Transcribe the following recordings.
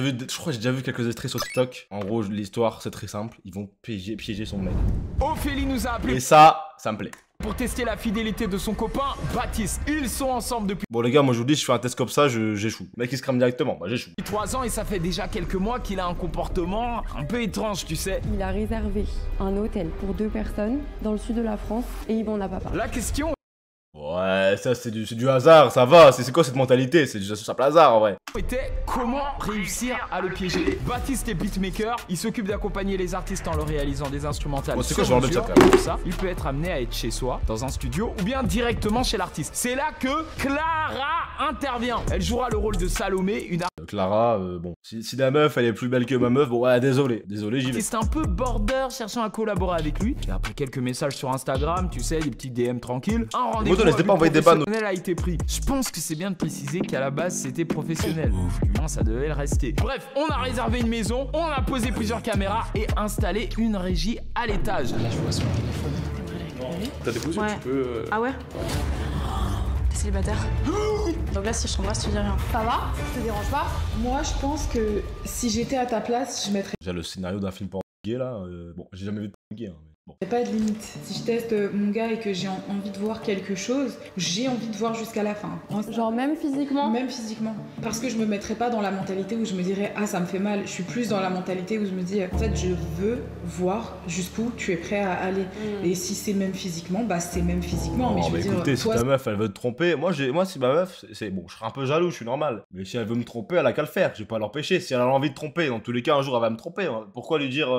Je crois que j'ai déjà vu quelques extraits sur TikTok. En gros, l'histoire, c'est très simple. Ils vont piéger son mec. Ophélie nous a appelé Et ça me plaît. pour tester la fidélité de son copain, Baptiste. Ils sont ensemble depuis Bon les gars, moi je vous dis, je fais un test comme ça, j'échoue. Le mec il se crame directement, bah j'échoue. 3 ans et ça fait déjà quelques mois qu'il a un comportement un peu étrange, tu sais. Il a réservé un hôtel pour 2 personnes dans le sud de la France et il m'en a pas parlé. La question Ouais, ça c'est du hasard, ça va. C'est quoi cette mentalité? C'est du simple hasard en vrai. était comment réussir à le piéger. Baptiste est beatmaker, il s'occupe d'accompagner les artistes en leur réalisant des instrumentales. Bon, c'est quoi, sur je vais enlever mesure. le chat, quand même. Pour ça, il peut être amené à être chez soi, dans un studio, ou bien directement chez l'artiste. C'est là que Clara intervient. Elle jouera le rôle de Salomé, une Clara, bon, si la meuf elle est plus belle que ma meuf, bon ouais, désolé, j'y vais. artiste un peu border cherchant à collaborer avec lui. Et après quelques messages sur Instagram, tu sais, des petits DM tranquilles, un rendez-vous Moto, n'hésitez pas à envoyer des bannes. professionnel a été pris. Je pense que c'est bien de préciser qu'à la base c'était professionnel. Du moins ça devait le rester. Bref, on a réservé une maison, on a posé plusieurs caméras et installé une régie à l'étage. Là je vois sur le téléphone. T'as déposé, Ouais. tu peux... Ah ouais? T'es célibataire? Donc là, si je t'embrasse, tu dis rien. Ça va? Ça te dérange pas? Moi, je pense que si j'étais à ta place, je mettrais Déjà le scénario d'un film porno gay là, bon, j'ai jamais vu de porno gay, hein, mais bon. pas de limite. Si je teste mon gars et que j'ai envie de voir quelque chose, j'ai envie de voir jusqu'à la fin. Genre même physiquement. Même physiquement. Parce que je me mettrais pas dans la mentalité où je me dirais ah ça me fait mal. Je suis plus dans la mentalité où je me dis en fait je veux voir jusqu'où tu es prêt à aller. Et si c'est même physiquement, bah c'est même physiquement. Non, mais je veux mais dire, écoutez, si toi, ta meuf elle veut te tromper, moi si ma meuf, c'est bon, je serais un peu jaloux, je suis normal. Mais si elle veut me tromper, elle a qu'à le faire, je vais pas l'empêcher. Si elle a envie de tromper, dans tous les cas un jour elle va me tromper. Hein. Pourquoi lui dire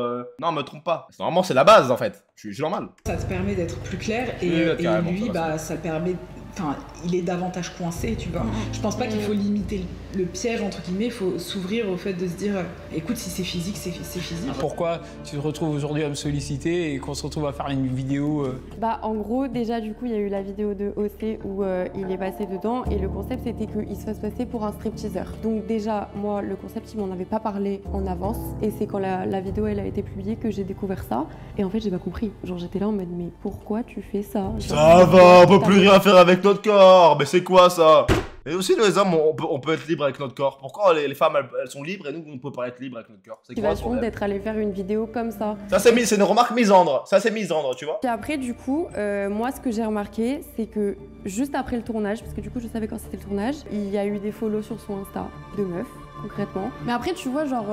non, me trompe pas? Normalement c'est la base en fait, je suis normal. ça te permet d'être plus clair Oui, et carrément, lui ça va, bah ça le permet. Enfin, il est davantage coincé, tu vois. Je pense pas qu'il faut limiter le piège, entre guillemets, il faut s'ouvrir au fait de se dire écoute, si c'est physique, c'est physique. Pourquoi tu te retrouves aujourd'hui à me solliciter et qu'on se retrouve à faire une vidéo Bah en gros déjà du coup il y a eu la vidéo de OC où il est passé dedans et le concept c'était qu'il se fasse passer pour un stripteaseur. Donc déjà moi le concept il m'en avait pas parlé en avance et c'est quand la vidéo elle a été publiée que j'ai découvert ça et en fait j'ai pas compris. Genre j'étais là en mode mais pourquoi tu fais ça? Ça va, on peut plus rien faire avec notre corps, mais c'est quoi ça? Et aussi les hommes, on peut être libre avec notre corps. Pourquoi les femmes elles sont libres et nous on peut pas être libre avec notre corps? C'est quoi ce Motivation problème? d'être allé faire une vidéo comme ça. Ça c'est une remarque misandre, ça c'est misandre, tu vois. Puis après du coup moi ce que j'ai remarqué c'est que juste après le tournage, parce que du coup je savais quand c'était le tournage, il y a eu des follow sur son Insta de meufs concrètement. Mais après tu vois genre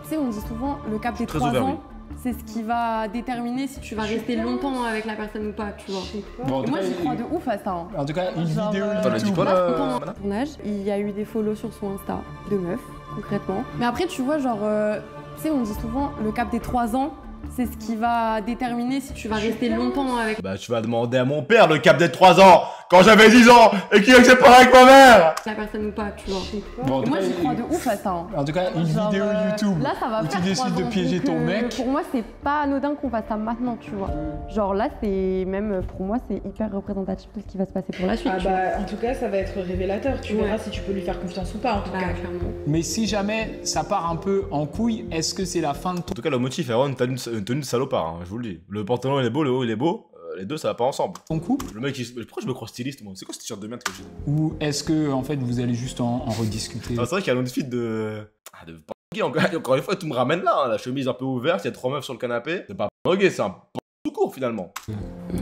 tu sais on dit souvent le cap des 3 ans. C'est ce qui va déterminer si tu vas rester longtemps avec la personne ou pas, tu vois. Bon, Et moi, j'y crois de ouf à ça. Hein. En tout cas, une Genre, vidéo Attends, elle dit YouTube. quoi là Pendant le tournage, il y a eu des follow sur son Insta de meufs, concrètement. Mais après, tu vois, genre, tu sais, on dit souvent le cap des 3 ans. C'est ce qui va déterminer si tu vas rester longtemps avec Bah tu vas demander à mon père le cap des 3 ans quand j'avais 10 ans et qu'il s'est séparé avec ma mère. la personne ou pas, tu vois. Bon, en Et tout moi, cas, j'y crois de ouf à ça. Hein. En tout cas, une Genre, vidéo YouTube Là, ça va où tu faire 3 décides de ans, piéger donc, ton mec. Pour moi, c'est pas anodin qu'on fasse ça maintenant, tu vois. Genre là, c'est même pour moi, c'est hyper représentatif de ce qui va se passer pour la suite. Ah tu vois. bah en tout cas ça va être révélateur, tu verras si tu peux lui faire confiance ou pas en tout Bah, cas. clairement. Mais si jamais ça part un peu en couille, est-ce que c'est la fin de ton... En tout cas le motif est vraiment une tenue de salopard, hein, je vous le dis. Le pantalon il est beau, le haut il est beau, les deux ça va pas ensemble. couple? Le mec pourquoi je me crois styliste moi? C'est quoi ce t-shirt de merde que j'ai? Ou est-ce que en fait vous allez juste en rediscuter? Ah, c'est vrai qu'il y a l'outfit de gay, encore une fois tout me ramène là, hein, la chemise un peu ouverte, il y a 3 meufs sur le canapé. C'est pas gay, c'est un tout court finalement.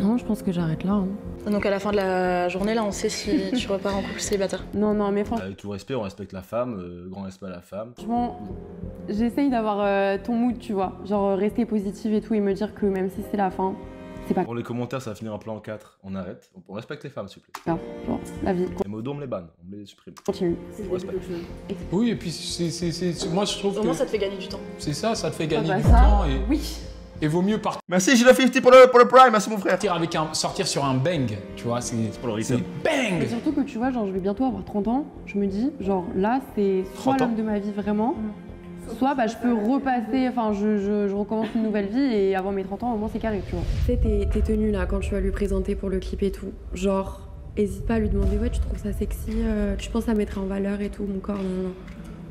Non, je pense que j'arrête là. Hein. Donc à la fin de la journée, là, on sait si tu repars en couple célibataire. Non, non, mais franchement, Avec tout respect, on respecte la femme, grand respect à la femme. j'essaye d'avoir ton mood, tu vois. Genre rester positive et tout et me dire que même si c'est la fin, c'est pas Pour les commentaires ça va finir en plan 4, on arrête, on respecte les femmes s'il vous plaît. grave. Genre, la vie Les modos on me les banne, on me les supprime. continue. On respecte. Oui, et puis moi je trouve Au moins, que ça te fait gagner du temps. c'est ça te fait gagner Ah bah du ça, temps oui. et vaut mieux partir Merci Gila 50 pour le prime, merci mon frère. avec sortir sur un bang, tu vois, c'est Pour le c'est rythme. bang. Et surtout que tu vois, genre je vais bientôt avoir 30 ans, je me dis, genre là c'est soit 30 ans l'homme de ma vie vraiment, soit bah, je peux repasser, enfin je recommence une nouvelle vie et avant mes 30 ans au moins c'est carré, tu vois. Tu sais tes tenues là quand tu vas lui présenter pour le clip et tout, genre hésite pas à lui demander ouais tu trouves ça sexy, tu penses que ça mettrait en valeur et tout mon corps, non.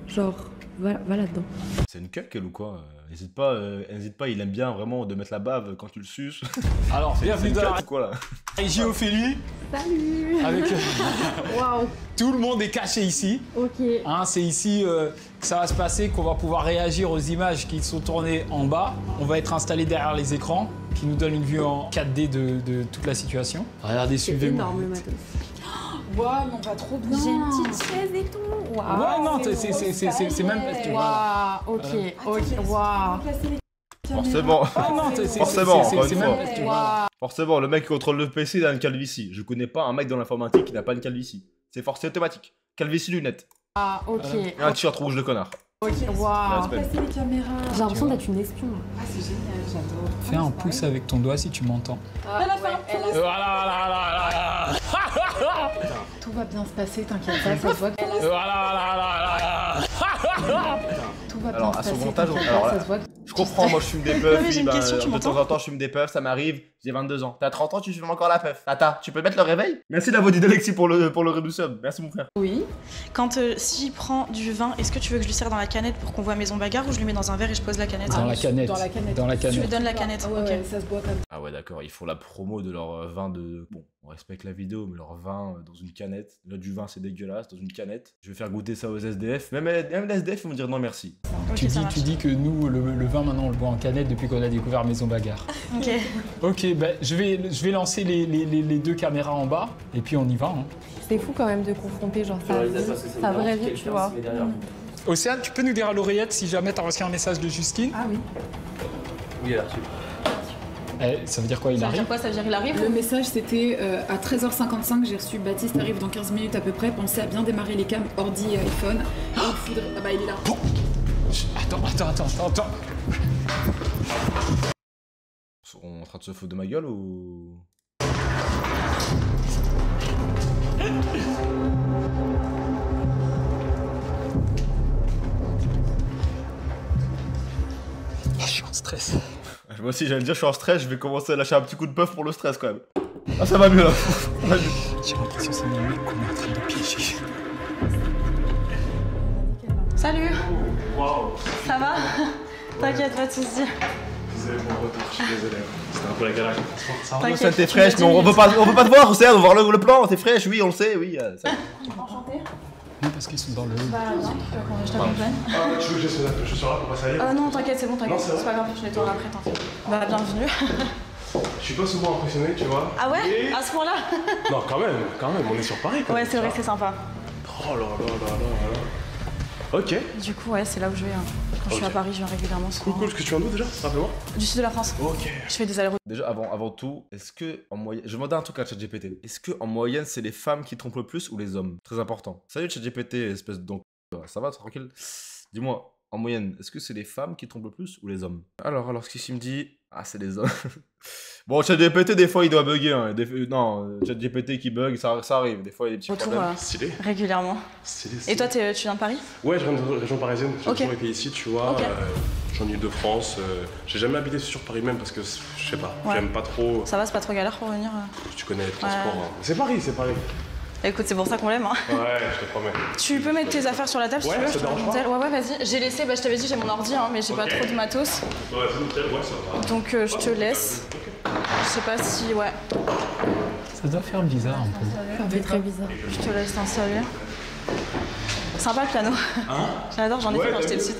Genre va là-dedans. C'est une cuck elle ou quoi? N'hésite pas, il aime bien vraiment de mettre la bave quand tu le suces. Alors, bienvenue dans la C'est quoi là? régie Ophélie. Salut. Avec Waouh. tout le monde est caché ici. Ok. Hein, c'est ici que ça va se passer, qu'on va pouvoir réagir aux images qui sont tournées en bas. On va être installé derrière les écrans qui nous donnent une vue en 4D de toute la situation. Regardez, C'est suivez-moi. énorme le matos. Waouh, mais on va trop bien. J'ai une petite chaise et tout. Waouh. Ouais, non, c'est même... Waouh. Ok. Ok. Waouh. Forcément. Ah non, Forcément, encore une fois. Waouh. Forcément, le mec qui contrôle le PC il a une calvitie. Je connais pas un mec dans l'informatique qui n'a pas une calvitie. C'est forcé automatique. Calvitie lunettes. Ah, ok. Et un t-shirt rouge de connard. Ok. Waouh. Respect. Passer les caméras. J'ai l'impression d'être une espion. Ah, c'est génial, j'adore. Fais un pouce avec ton doigt si tu m'entends. Elle a fait un pouce. Voilà. Tout va bien se passer, t'inquiète pas, ça se voit que... Tout va bien Alors, se à son passer, montage, t'inquiète alors pas, là, ça se voit que... Je comprends, moi je fume des puffs, Non, mais j'ai une oui, question, tu de temps m'entends en temps je fume des puffs, ça m'arrive, j'ai 22 ans. T'as 30 ans, tu fumes encore la puff. Tata, tu peux mettre le réveil? Merci la voix d'Alexis pour le resub. Merci mon frère. Oui. Quand s'il prend du vin, est-ce que tu veux que je lui sers dans la canette pour qu'on voie maison bagarre ou je lui mets dans un verre et je pose la canette? Dans la canette. Dans la canette. Dans la Je lui canette. donne la canette, Ah ouais, ok. ouais, ça se boit comme... Ah ouais d'accord, ils font la promo de leur vin de... Bon, on respecte la vidéo, mais leur vin dans une canette. Là du vin c'est dégueulasse, dans une canette. Je vais faire goûter ça aux SDF. Même les SDF ils vont dire non merci. Ok, Tu ça marche. dis que nous, le vin maintenant on le boit en canette depuis qu'on a découvert Maison Bagarre. Ok. Ok, bah, je vais lancer les deux caméras en bas et puis on y va. Hein. C'est fou quand même de confronter genre sa vraie vie, tu vois. Océane, tu peux nous dire à l'oreillette si jamais t'as reçu un message de Justine? Ah oui. Oui elle a reçu. Ça veut dire quoi, il Ça veut arrive? dire quoi? Ça veut dire il arrive? Le message c'était à 13h55, j'ai reçu Baptiste arrive dans 15 minutes à peu près, pensez à bien démarrer les cams, ordi et iPhone. Et il faudrait... Ah bah il est là. Attends. On est en train de se foutre de ma gueule ou... Je suis en stress. Moi aussi j'allais dire je suis en stress, je vais commencer à lâcher un petit coup de puff pour le stress quand même. Ah ça va mieux là. Ça va mieux. J'ai l'impression que c'est mon mec qu'on est en train de piéger. Salut. Ça va? T'inquiète, pas de soucis. Désolé pour le retour, je suis désolé. C'était un peu la galère. T'inquiète, Océane t'es tu fraîche, m'as mais dit on veut pas te voir Océane, on veut voir le plan, t'es fraîche, oui on le sait, oui. Ça... Enchantée. Non, parce qu'ils sont dans le... Bah bien, tu veux qu'on je t'accompagne? Ah, tu veux que je sois là pour passer ailleurs? Non, t'inquiète, c'est bon, t'inquiète. Non, c'est C'est pas grave, je nettoierai après, t'inquiète. Bah bienvenue. Je suis pas souvent impressionné, tu vois. Ah ouais? Et- À ce point-là? Non, quand même, on est sur Paris quand Ouais, même. c'est vrai que c'est sympa. Oh là là là là là. Ok, Du coup, ouais, c'est là où je vais. Quand je suis à Ok. Paris, je viens régulièrement. cool. Est-ce que tu viens d'où déjà? Rappelle-moi. Du sud de la France. Ok. Je fais des allers-retours. Déjà avant tout, est-ce que en moyenne, je demandais un truc à ChatGPT. Est-ce que en moyenne c'est les femmes qui trompent le plus ou les hommes? Très important. Salut ChatGPT, espèce de donc ça va tranquille. Dis-moi, en moyenne, est-ce que c'est les femmes qui trompent le plus ou les hommes? Alors ce qu'il me dit, ah c'est les hommes. Bon ChatGPT des fois il doit bugger hein. Non, ChatGPT qui bug, ça arrive. Des fois il y a des petits Retour problèmes. Stylé. régulièrement. Stylé. Et toi, tu viens de Paris? Ouais, je viens de région parisienne. J'ai Ok. toujours été ici, tu vois. Ok. J'en ai eu de France. J'ai jamais habité sur Paris même parce que je sais pas. Ouais. J'aime pas trop. Ça va, c'est pas trop galère pour venir? Tu connais les transports. Hein. C'est Paris, c'est Paris. Écoute, c'est pour ça qu'on l'aime. Hein. Ouais, je te promets. Tu peux mettre tes affaires sur la table si Ouais, tu veux. ça je te dérange raconte pas. elle. Ouais, vas-y. J'ai laissé, je t'avais dit, j'ai mon ordi, hein, mais j'ai pas Ok. trop de matos. Ouais, c'est nickel, ouais, ça va. Donc je te laisse. Je sais pas si. Ouais. Ça doit faire bizarre un peu. Ça fait très bizarre. Je te laisse t'installer. Sympa le piano. J'adore, j'en ai Ouais, fait quand t'as j'étais vu petite.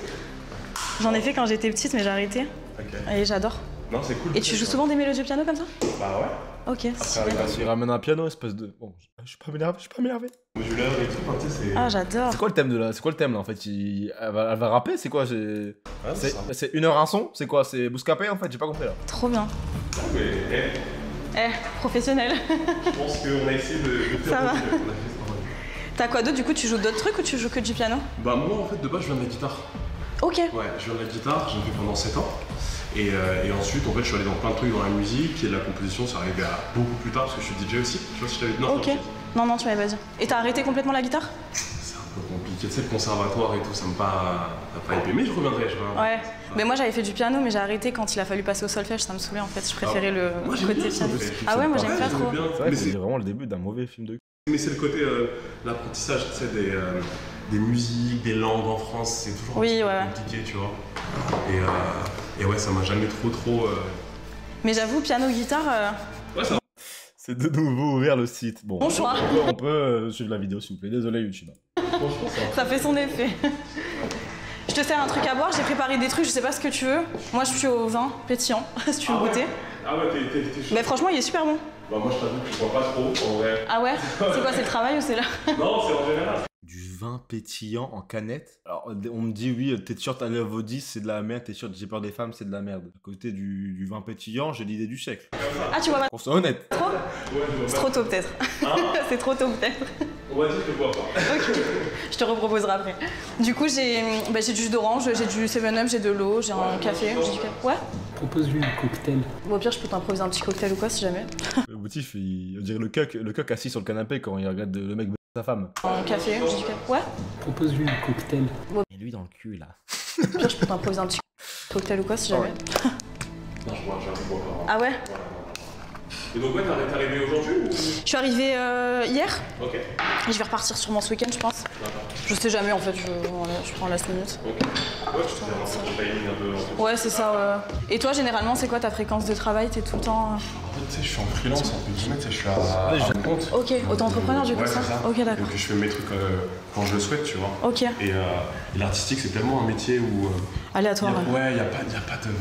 J'en ai fait quand j'étais petite, mais j'ai arrêté. Ok. Et j'adore. Non, c'est cool. Et tu joues souvent des mélodies au piano comme ça? Bah ouais. Ok. Il ramène un piano, espèce de. Bon, je suis pas m'énerver. Modulaire et tout, enfin, tu sais, c'est. Ah, j'adore. C'est quoi le thème de là? C'est quoi le thème là en fait? Elle va rapper? C'est quoi? Ah, c'est ça. C'est 1 heure un son? C'est quoi? C'est Bouscapé en fait? J'ai pas compris là. Trop bien. Mais, Professionnel. je pense qu'on a essayé de faire. Ça va. On a fait ce travail. T'as quoi d'autre? Du coup, tu joues d'autres trucs ou tu joues que du piano? Bah, moi, en fait, de base, je viens de la guitare. Ok. Ouais, je viens de la guitare, j'en ai fait pendant 7 ans. Et ensuite, en fait, je suis allé dans plein de trucs dans la musique et la composition, ça arrivait à beaucoup plus tard parce que je suis DJ aussi. Tu vois, si je t'avais dit non, Ok. non, Non, tu m'avais pas dit. Et t'as arrêté complètement la guitare? c'est un peu compliqué. Tu sais, le conservatoire et tout, ça me pas hypé. Mais je reviendrai. Ouais. Mais moi, j'avais fait du piano, mais j'ai arrêté quand il a fallu passer au solfège. Ça me saoulait en fait. Je préférais le Moi, j'aime côté bien ça, piano. le fait. Ah ouais, moi j'aime pas trop. bien. C'est vrai Mais que c'est c'est vraiment le début d'un mauvais film de. mais c'est le côté, l'apprentissage, tu sais, des musiques, des langues en France, c'est toujours un petit peu compliqué, tu vois. Et ouais, ça m'a jamais trop... Mais j'avoue, piano, guitare... Ouais, ça va. C'est de nouveau ouvert le site. Bon choix. On peut suivre la vidéo s'il vous plaît. Désolé YouTube. Franchement, ça fait son effet. Je te sers un truc à boire, j'ai préparé des trucs, je sais pas ce que tu veux. Moi je suis au vin pétillant, si tu veux goûter. Ah ouais, t'es chaud. Mais franchement, il est super bon. Bah moi je t'avoue que je bois pas trop en vrai. Ah ouais? C'est quoi, c'est le travail ou c'est là? Non, c'est en général. Du vin pétillant en canette. Alors on me dit oui, tes t-shirts à l'œuvre 10 c'est de la merde, tes t-shirts j'ai peur des femmes c'est de la merde. À côté du vin pétillant, j'ai l'idée du siècle. Ah tu vois pas? On soit honnête. Trop? C'est trop tôt peut-être. C'est trop tôt peut-être. On va dire que je bois pas. Ok, je te reproposerai après. Du coup j'ai du jus d'orange, j'ai du 7-Up, j'ai de l'eau, j'ai un café, j'ai du café. Ouais? Propose-lui un cocktail. Bon, au pire je peux t'improviser un petit cocktail ou quoi si jamais. Le motif, on dirait le coq assis sur le canapé quand il regarde le mec baiser sa femme. Un café, j'ai du café. Ouais? Propose-lui un cocktail. Et lui dans le cul là. Au pire je peux t'improviser un petit cocktail ou quoi si jamais. Non, je bois pas. Ah ouais? Et donc ouais, t'es arrivé aujourd'hui ou... Je suis arrivée hier. Ok. Et je vais repartir sûrement ce week-end, je pense. Je sais jamais en fait, je prends la minute. Ok. Ouais, tu fais un timing un peu... Ouais, c'est ça. Et toi, généralement, c'est quoi ta fréquence de travail? T'es tout le temps... En fait, tu sais, je suis en freelance, entre guillemets, tu sais, je suis à mon compte. Ok, auto-entrepreneur du coup, ouais, ça? c'est ça. Ok, d'accord. Donc je fais mes trucs quand je le souhaite, tu vois. Ok. Et l'artistique, c'est tellement un métier où... Aléatoire. Ouais, y a pas de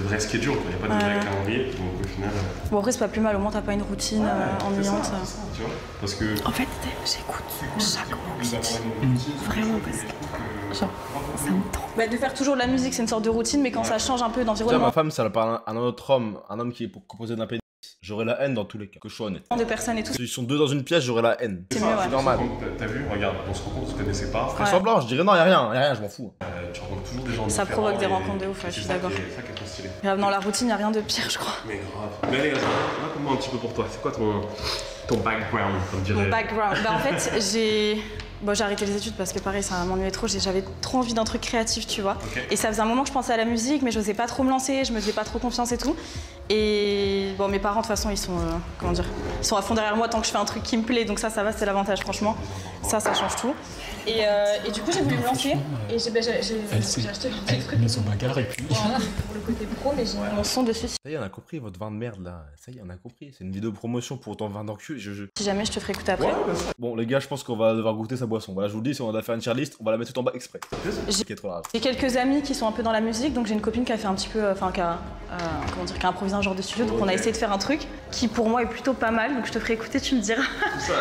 vrai schedule, quoi. Y a pas de vrai calendrier. Donc au final... Bon, après, c'est pas plus mal, au moins t'as pas une routine ennuyante. C'est ça, tu vois. Parce que... En fait, j'écoute chaque mot que tu dis. Vraiment, parce que genre, ça me tend. Bah, de faire toujours de la musique, c'est une sorte de routine, mais quand ça change un peu Tiens, d'environnement, ma femme, ça parle à un autre homme, un homme qui est composé d'un pénis. J'aurais la haine dans tous les cas, que je sois honnête. de personnes et tout. S'ils sont deux dans une pièce, j'aurais la haine. C'est mieux, ouais. C'est normal. T'as vu, regarde, on se rencontre, on se connaissait pas. Fais semblant, je dirais non, y'a rien, je m'en fous. Tu rencontres toujours des gens Ça différents provoque des et rencontres de ouf, ouais, je suis d'accord. C'est ça qui est trop stylé. Grave, dans la routine, y a rien de pire, je crois. Mais grave. Mais allez, raconte-moi un petit peu pour toi. C'est quoi ton background, comme dirait... Mon background. Bah, en fait, j'ai arrêté les études parce que pareil, ça m'ennuyait trop. J'avais trop envie d'un truc créatif, tu vois. Okay. Et ça faisait un moment que je pensais à la musique, mais je n'osais pas trop me lancer, je me faisais pas trop confiance et tout. Et bon, mes parents, de toute façon, ils sont, ils sont à fond derrière moi tant que je fais un truc qui me plaît. Donc ça va, c'est l'avantage, franchement. Ça change tout. Et du coup, j'ai voulu me lancer. Et j'ai acheté Elle met son bagarre et puis... Voilà, pour le côté pro, mais j'ai mon son dessus. Ça y est, on a compris votre vin de merde là. Ça y est, on a compris. C'est une vidéo promotion pour ton vin d'enculé. Si jamais, je te ferai écouter après. Bon, les gars, je pense qu'on va devoir goûter sa boisson. Voilà, je vous le dis, si on doit faire une tier list, on va la mettre tout en bas exprès. J'ai quelques amis qui sont un peu dans la musique, donc j'ai une copine qui a fait un petit peu, qui a improvisé un genre de studio, donc on a essayé de faire un truc qui pour moi est plutôt pas mal, donc je te ferai écouter, tu me diras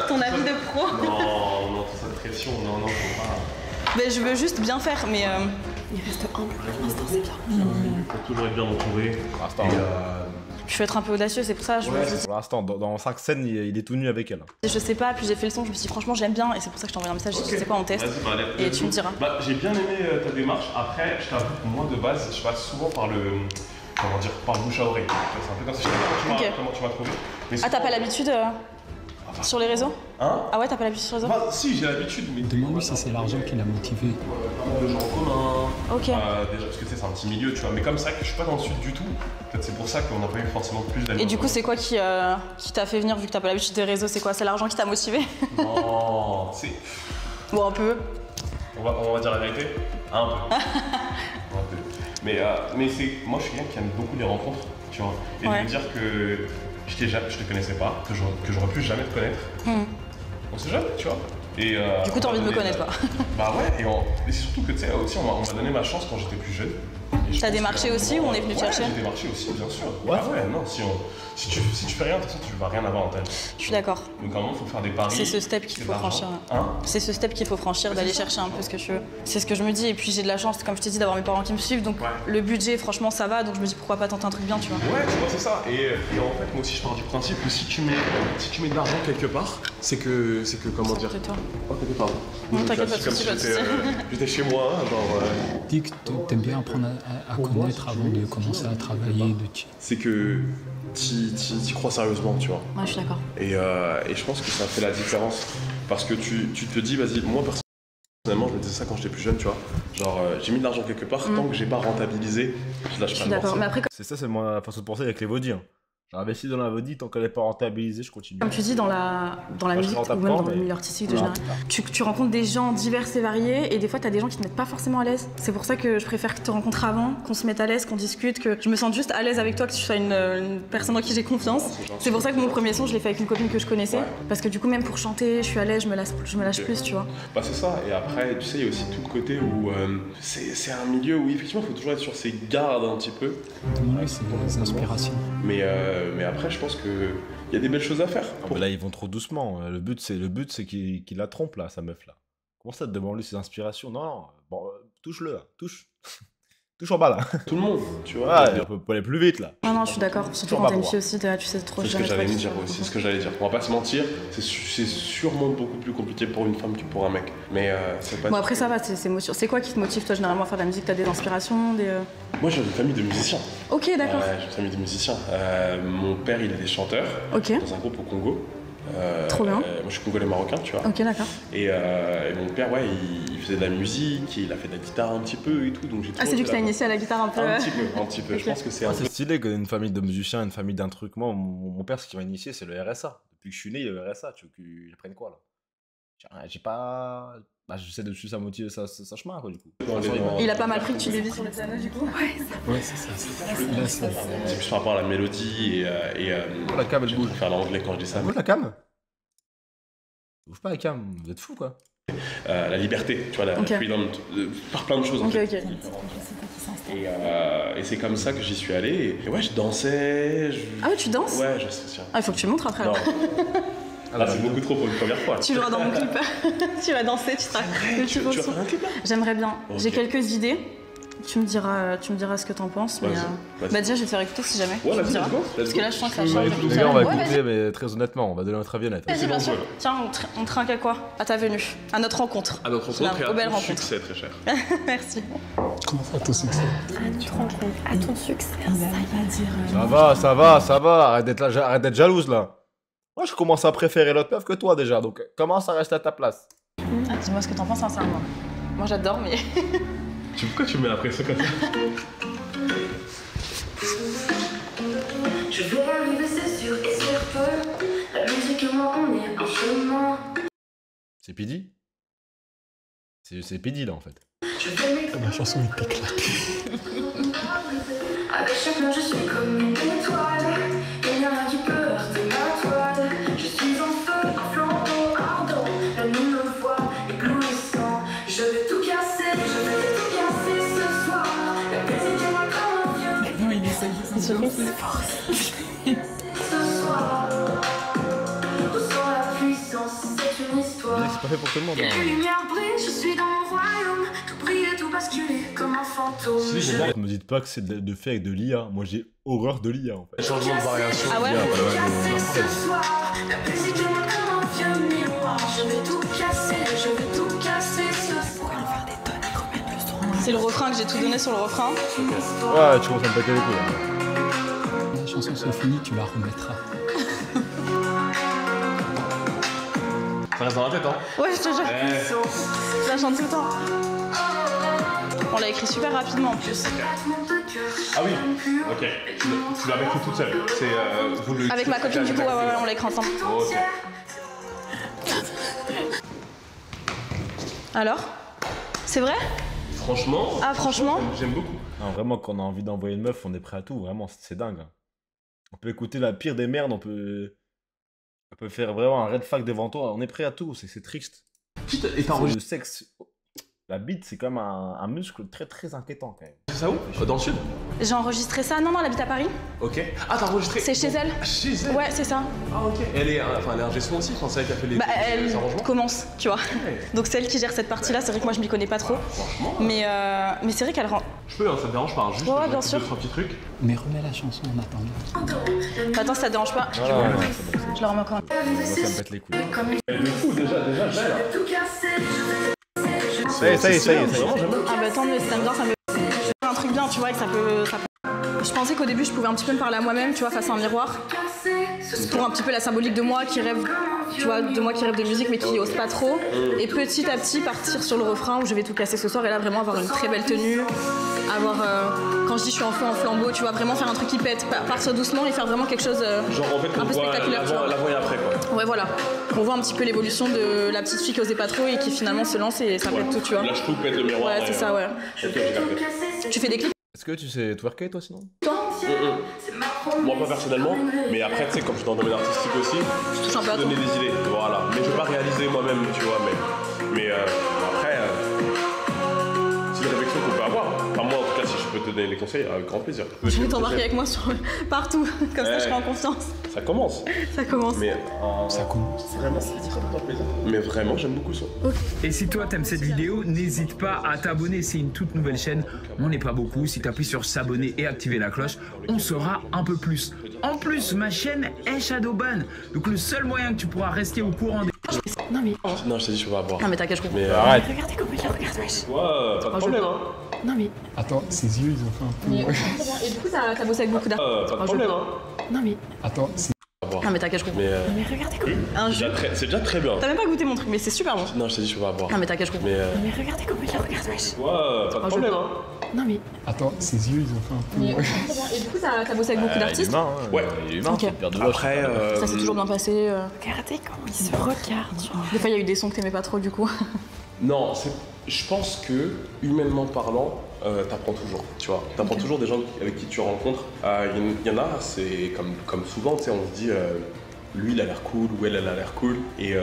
ton avis de pro. Non, toute cette pression, non, faut pas. Mais je veux juste bien faire, mais Il reste humble pour l'instant, c'est bien. Faut toujours être bien entouré. Pour l'instant, je veux être un peu audacieux, c'est pour ça. pour l'instant, dans 5 scènes, il est tout nu avec elle. Je sais pas, puis j'ai fait le son, je me suis dit franchement j'aime bien, et c'est pour ça que je t'ai envoyé un message, je sais quoi on teste, et tu me diras. Bah, j'ai bien aimé ta démarche. Après, je t'avoue que moi de base, je passe souvent par le bouche à oreille. C'est un peu comme ça. Je sais pas comment tu m'as trouvé. Mais Ah, t'as pas l'habitude sur les réseaux? Hein? Ah ouais, t'as pas l'habitude sur les réseaux? Bah, si, j'ai l'habitude, mais... Demande-lui si c'est l'argent qui l'a motivé. De gens en commun. Ok. Déjà, parce que tu sais, c'est un petit milieu, tu vois. Mais comme ça, que je suis pas dans le sud du tout. Peut-être c'est pour ça qu'on n'a pas eu forcément plus d'amis. Et du coup, c'est quoi qui t'a fait venir, vu que t'as pas l'habitude des réseaux? C'est quoi? C'est l'argent qui t'a motivé? Non, c'est... Bon, un peu. On va dire la vérité. Un peu. Un peu. Mais c'est... Moi, je suis quelqu'un qui aime beaucoup les rencontres, tu vois. Et de me dire que je te connaissais pas, que j'aurais pu jamais te connaître. On sait jamais, tu vois. Et, du coup, t'as envie de me connaître, quoi. Bah ouais, et c'est surtout que tu sais, aussi, on m'a donné ma chance quand j'étais plus jeune. T'as démarché aussi ou on est venu te chercher? J'ai démarché aussi, bien sûr. Ouais, non, si tu fais rien, de toute façon, tu vas rien avoir en tête. Je suis d'accord. Donc à un moment, il faut faire des paris. C'est ce step qu'il faut franchir. Hein? C'est ce step qu'il faut franchir, d'aller chercher un peu ce que tu veux. C'est ce que je me dis, et puis j'ai de la chance, comme je t'ai dit, d'avoir mes parents qui me suivent, donc le budget, franchement, ça va, donc je me dis pourquoi pas tenter un truc bien, tu vois. Ouais, tu vois, c'est ça. Et en fait, moi aussi, je pars du principe que si tu mets de l'argent quelque part, c'est que comment dire. Toi. Oh, t'inquiète pas. Non, t'inquiète pas, pas de soucis. J'étais chez moi, genre. Dis que t'aimes bien apprendre à connaître avant de commencer à travailler. C'est que t'y crois sérieusement, tu vois. Ouais, je suis d'accord. Et je pense que ça fait la différence. Parce que tu te dis, vas-y, moi personnellement, je me disais ça quand j'étais plus jeune, tu vois. Genre, j'ai mis de l'argent quelque part, tant que j'ai pas rentabilisé, je lâche pas le morceau. Mais après, C'est ça, c'est ma façon de penser avec les vaudis. J'investis dans la vedette, tant qu'elle n'est pas rentabilisée, je continue. Comme tu dis, dans la musique ou même dans le milieu artistique de général, tu rencontres des gens divers et variés et des fois tu as des gens qui te mettent pas forcément à l'aise. C'est pour ça que je préfère te rencontrer avant, qu'on se mette à l'aise, qu'on discute, que je me sente juste à l'aise avec toi, que tu sois une personne en qui j'ai confiance. C'est pour ça que mon premier son, je l'ai fait avec une copine que je connaissais. Parce que du coup, même pour chanter, je suis à l'aise, je me lâche plus, tu vois. Bah c'est ça, et après, tu sais, il y a aussi tout le côté où c'est un milieu où effectivement il faut toujours être sur ses gardes un petit peu. Oui, c'est des inspirations. Mais après, je pense qu'il y a des belles choses à faire. Mais là, ils vont trop doucement. Le but, c'est qu'il la trompe, là, sa meuf, là. Comment ça, te demander ses inspirations? Non, bon, touche-le, là. Touche. Touche en bas, là. Tout le monde, tu vois. Ouais, on peut aller plus vite, là. Non, je suis d'accord. Surtout quand t'es une fille aussi, tu sais trop. C'est ce que j'allais me dire aussi, c'est ce que j'allais dire. On va pas se mentir, c'est sûrement beaucoup plus compliqué pour une femme que pour un mec. Mais c'est pas... Bon, après, ça va, c'est quoi qui te motive, toi, généralement, à faire de la musique? T'as des inspirations, des... Moi, j'ai une famille de musiciens. Ok, d'accord. J'ai une famille de musiciens. Mon père, il est chanteur dans un groupe au Congo. Trop bien. Moi, je suis congolais marocain, tu vois. Ok, d'accord. Et mon père, ouais, il faisait de la musique, il a fait de la guitare un petit peu et tout. Donc c'est lui qui t'a initié à la guitare un peu. Un petit peu. Okay. Je pense que c'est c'est stylé qu'une famille de musiciens, une famille d'un truc. Moi, mon père, ce qui m'a initié, c'est le RSA. Depuis que je suis né, il y a le RSA. Tu veux que j'apprenne quoi, là? J'ai pas... Bah, j'essaie de suivre sa chemin, quoi, du coup. Il a pas mal pris que tu l'aies vu sur le piano, du coup. Ouais, c'est ça. C'est plus par rapport à la mélodie et la cam, elle bouge. Faire l'anglais quand je dis ça. Bouge la cam. Bouge pas la cam, vous êtes fous, quoi. La liberté, tu vois, la freedom, faire plein de choses, en fait. Et c'est comme ça que j'y suis allé. Et ouais, je dansais. Ah ouais, tu danses? Ouais, je sais. Ah, il faut que tu montres après, alors. Ah, c'est beaucoup trop pour une première fois. Tu verras dans mon clip. Tu vas danser, tu seras. Tu vas faire un clip là? J'aimerais bien. Okay. J'ai quelques idées. Tu me diras ce que t'en penses. Mais bah déjà, je vais te faire écouter si jamais. Ouais, vas-y, parce que là, je sens que ça change. Les gars, on va écouter, mais très honnêtement, on va donner notre avis honnête. Vas-y, bien sûr. Tiens, on trinque à quoi? À ta venue, à notre rencontre. À notre rencontre et à ton succès, très cher. Merci. Comment ça, ton succès? À notre rencontre, à ton succès. Ça va. Arrête d'être jalouse, là. Moi, je commence à préférer l'autre meuf que toi, déjà. Donc, commence à rester à ta place. Ah, dis-moi ce que t'en penses sincèrement. Moi, j'adore, mais... Pourquoi tu me mets la pression comme ça? Je vais arriver, c'est sûr et certain. La musique et moi, on est en chemin. C'est Pidi? C'est Pidi, là, en fait. La chanson est pique là. Avec chaque main, je suis comme une étoile. Il n'y a rien qui peut heurter ma toile. Je suis en feu, un flambeau ardent. La lune me voit, éblouissant. Je vais tout casser ce soir. La musique est moi comme un vieux. Non, il essaye de ce soir, ressens la puissance, c'est une histoire. C'est pas fait pour tout le monde. La lumière brille, je suis dans mon royaume. Tout brille et tout basculer comme un fantôme. Ne me dites pas que c'est de fait avec de l'IA. Moi, j'ai horreur de l'IA, en fait. Changement de variation. Ah ouais? Ce soir, la musique est moi comme un vieux miroir. Je vais tout casser ce soir. faire des tonnes et remettre le son. C'est le refrain que j'ai tout donné sur le refrain. Ouais, tu commences à me péter les couilles, là. La chanson se finit, tu la remettras. Ça reste dans la tête, hein? Ouais, je te jure. Je la chante tout le temps. On l'a écrit super rapidement en plus. Ah oui, ok. Tu l'as écrit toute seule. Avec ma copine, du coup, ouais, on l'a écrit ensemble. Ok. Alors? C'est vrai? Franchement. Ah, franchement? J'aime beaucoup. Non, vraiment, quand on a envie d'envoyer une meuf, on est prêt à tout. Vraiment, c'est dingue. Hein. On peut écouter la pire des merdes, on peut faire vraiment un red flag devant toi. On est prêt à tout, c'est triste. Et t'as enregistré le sexe. La bite, c'est quand même un muscle très très inquiétant quand même. C'est ça où? Dans le sud? J'ai enregistré ça. Non, elle habite à Paris. Ok. Ah, t'as enregistré? C'est chez elle. Chez elle? Ouais, c'est ça. Ah, ok. Elle est ingé son aussi, c'est elle qui a fait les arrangements? Commence, tu vois. Ouais. Donc c'est elle qui gère cette partie-là. C'est vrai que moi je m'y connais pas trop. Franchement. Mais c'est vrai qu'elle rend. Je peux, hein, ça te dérange pas, juste ouais, bien sûr. 2-3 petits trucs. Mais remets la chanson en attendant. Attends, ça te dérange pas? Je la remets encore. Ça me pète les couilles. Elle le fout déjà, belle. Ça y est. Ah bah tant mieux, si t'aimes bien, ça me fait un truc bien, tu vois, et que ça peut... Je pensais qu'au début je pouvais un petit peu me parler à moi-même, tu vois, face à un miroir. Pour un petit peu la symbolique de moi qui rêve, tu vois, de moi qui rêve de musique mais qui ose pas trop. Et petit à petit partir sur le refrain où je vais tout casser ce soir et là vraiment avoir une très belle tenue. Avoir, quand je dis je suis en feu en flambeau, tu vois, vraiment faire un truc qui pète, partir doucement et faire vraiment quelque chose genre en fait un on peu voit spectaculaire. l'avant et après quoi. Ouais voilà, on voit un petit peu l'évolution de la petite fille qui osait pas trop et qui finalement se lance et ça pète tout, tu vois. Lâche tout, pète le miroir. Ouais c'est ça ouais. Ok, j'ai capté. Tu fais des clips? Est-ce que tu sais twerker toi sinon? Moi pas personnellement, mais après tu sais comme je suis dans le domaine artistique aussi, Je touche un peu à je peux donner des idées, voilà. Mais je vais pas réaliser moi-même, tu vois, mais après, c'est une réflexion qu'on peut avoir. Enfin moi en tout cas si je peux te donner des conseils, avec grand plaisir. Je vais t'embarquer avec moi sur partout, comme ça je serai en confiance. Ça commence. Ça commence. Mais Ça commence. vraiment, ça fait plaisir. Mais vraiment j'aime beaucoup ça. Et si toi t'aimes cette vidéo, n'hésite pas à t'abonner, c'est une toute nouvelle chaîne, on n'est pas beaucoup, si tu appuies sur s'abonner et activer la cloche, on sera un peu plus. En plus, ma chaîne est Shadowban, donc le seul moyen que tu pourras rester au courant des... Non mais... Non je t'ai dit je peux pas boire. Non mais t'inquiète, je comprends. Mais Arrête. Regardez comment il la regarde, wesh. ouais, pas de problème hein. Non mais, Attends, ses yeux, ils ont fait un peu. Et du coup t'as bossé avec beaucoup d'artistes. Pas de problème hein. non mais, Attends, c'est. Non mais t'inquiète, je comprends. Mais regardez comment. Un c'est jeu. déjà très bien. T'as même pas goûté mon truc mais c'est super bon. Non je t'ai dit je peux pas boire. Non mais t'inquiète, je comprends. Mais regardez comment il la regarde, wesh. ouais, pas de problème hein. Non mais, Attends, ses yeux, ils ont fait un peu. Et du coup t'as bossé avec beaucoup Il est d'artistes. humain, hein. Ouais. Il est humain, Ok. c'est Pierre Deloche. Après, Ça s'est toujours bien passé. regardez comment il se regarde. Genre. Des fois il y a eu des sons que t'aimais pas trop du coup. non, je pense que, humainement parlant, t'apprends toujours, tu vois. T'apprends toujours des gens avec qui tu rencontres. Il y en a, c'est comme souvent, tu sais, on se dit, lui il a l'air cool ou elle a l'air cool. Et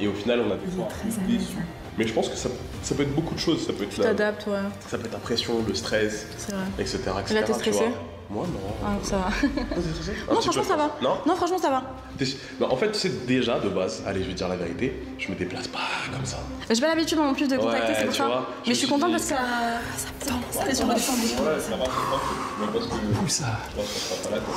au final, on a des fois déçus. Mais je pense que ça peut être beaucoup de choses. Ça peut être Tu t'adaptes, ouais. ça peut être la pression, le stress, C'est vrai. etc. Et là, t'es tu stressé? vois. Moi, non. Ah, ça va. T'es stressé Un Non, petit franchement, peu, ça va. Non Non, franchement, ça va. Non, en fait, tu sais, déjà, de base, allez, je vais te dire la vérité, je me déplace pas comme ça. J'ai pas l'habitude non plus de contacter, Ouais, c'est pour tu ça. vois, Mais je suis contente parce que Ça me tend. c'est sur le champ. Ouais, ça va, parce que Où ça? je pense qu'on sera pas là, quoi.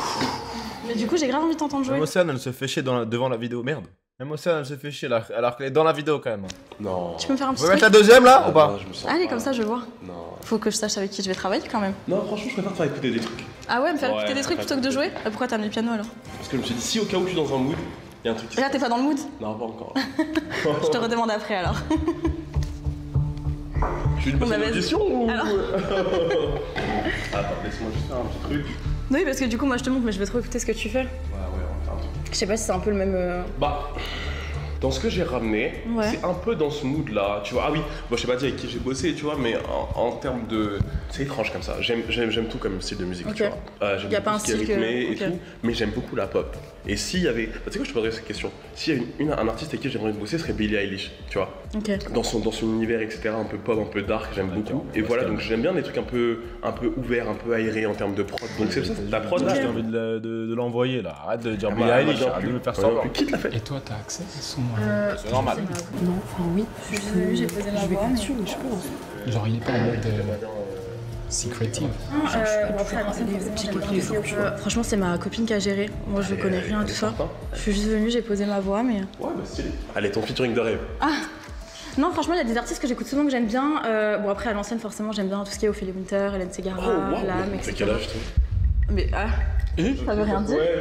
Mais du coup, j'ai grave envie de t'entendre jouer. Même Océane, elle se fait chier devant la vidéo, merde. Même Océane, elle se fait chier là, alors qu'elle est dans la vidéo quand même. Non. Tu peux me faire un On petit peut mettre truc? la deuxième là ou pas? Non, je me sens Allez, pas. comme ça, je vois. Non. Faut que je sache avec qui je vais travailler quand même. Non, franchement, je préfère te faire écouter des trucs. Ah ouais, me faire Ouais, écouter des trucs plutôt que de jouer? Pourquoi t'as amené le piano alors? Parce que je me suis dit, si au cas où je suis dans un mood, il y a un truc qui Et là, t'es pas dans le mood? Non, pas encore. Je te redemande après alors. Je vais une Bah, passer vas-y. l'audition ou. Alors. Attends, laisse-moi juste faire un petit truc. Oui, parce que du coup, moi je te montre, mais je vais trop écouter ce que tu fais. Ouais, on va faire un truc. Je sais pas si c'est un peu le même. Bah. Dans ce que j'ai ramené, Ouais. c'est un peu dans ce mood là, tu vois. Ah oui, moi je sais pas dire avec qui j'ai bossé, tu vois, mais en termes de. C'est étrange comme ça. J'aime tout comme style de musique, Ok. tu vois. J'aime Y a beaucoup pas un ce qui est style que- rythmé ok. et tout, mais j'aime beaucoup la pop. Et s'il y avait. Bah, tu sais quoi, je te poserais cette question. S'il y a un artiste avec qui j'aimerais bosser, ce serait Billie Eilish, tu vois. Ok. Dans son univers, etc., un peu pop, un peu dark, j'aime beaucoup. Et voilà, donc j'aime bien des trucs un peu ouverts, un peu aérés en termes de prod. Donc c'est ça, la prod là, J'ai envie de l'envoyer là. Arrête de dire Ah Billie bah, Eilish, moi, arrête de me faire Ouais, semblant. Qui te l'a fait? Et toi, t'as accès à son. C'est normal. Non, enfin oui. J'ai posé ma Je vais voix. pas dessus, mais je peux. Genre, il est pas en mode. Secretive. Franchement, c'est ma copine qui a géré. Moi, je connais rien à tout ça. Je suis juste venue, j'ai posé ma voix, mais. Ouais, bah stylé. Allez, ton featuring de rêve. Non, franchement, il y a des artistes que j'écoute souvent que j'aime bien. Bon, après, à l'ancienne, forcément, j'aime bien tout ce qui est Ophélie Winter, Hélène Ségara, Oh, wow, Lam, t'as etc. quel âge toi? Mais ça veut rien dire. Ouais,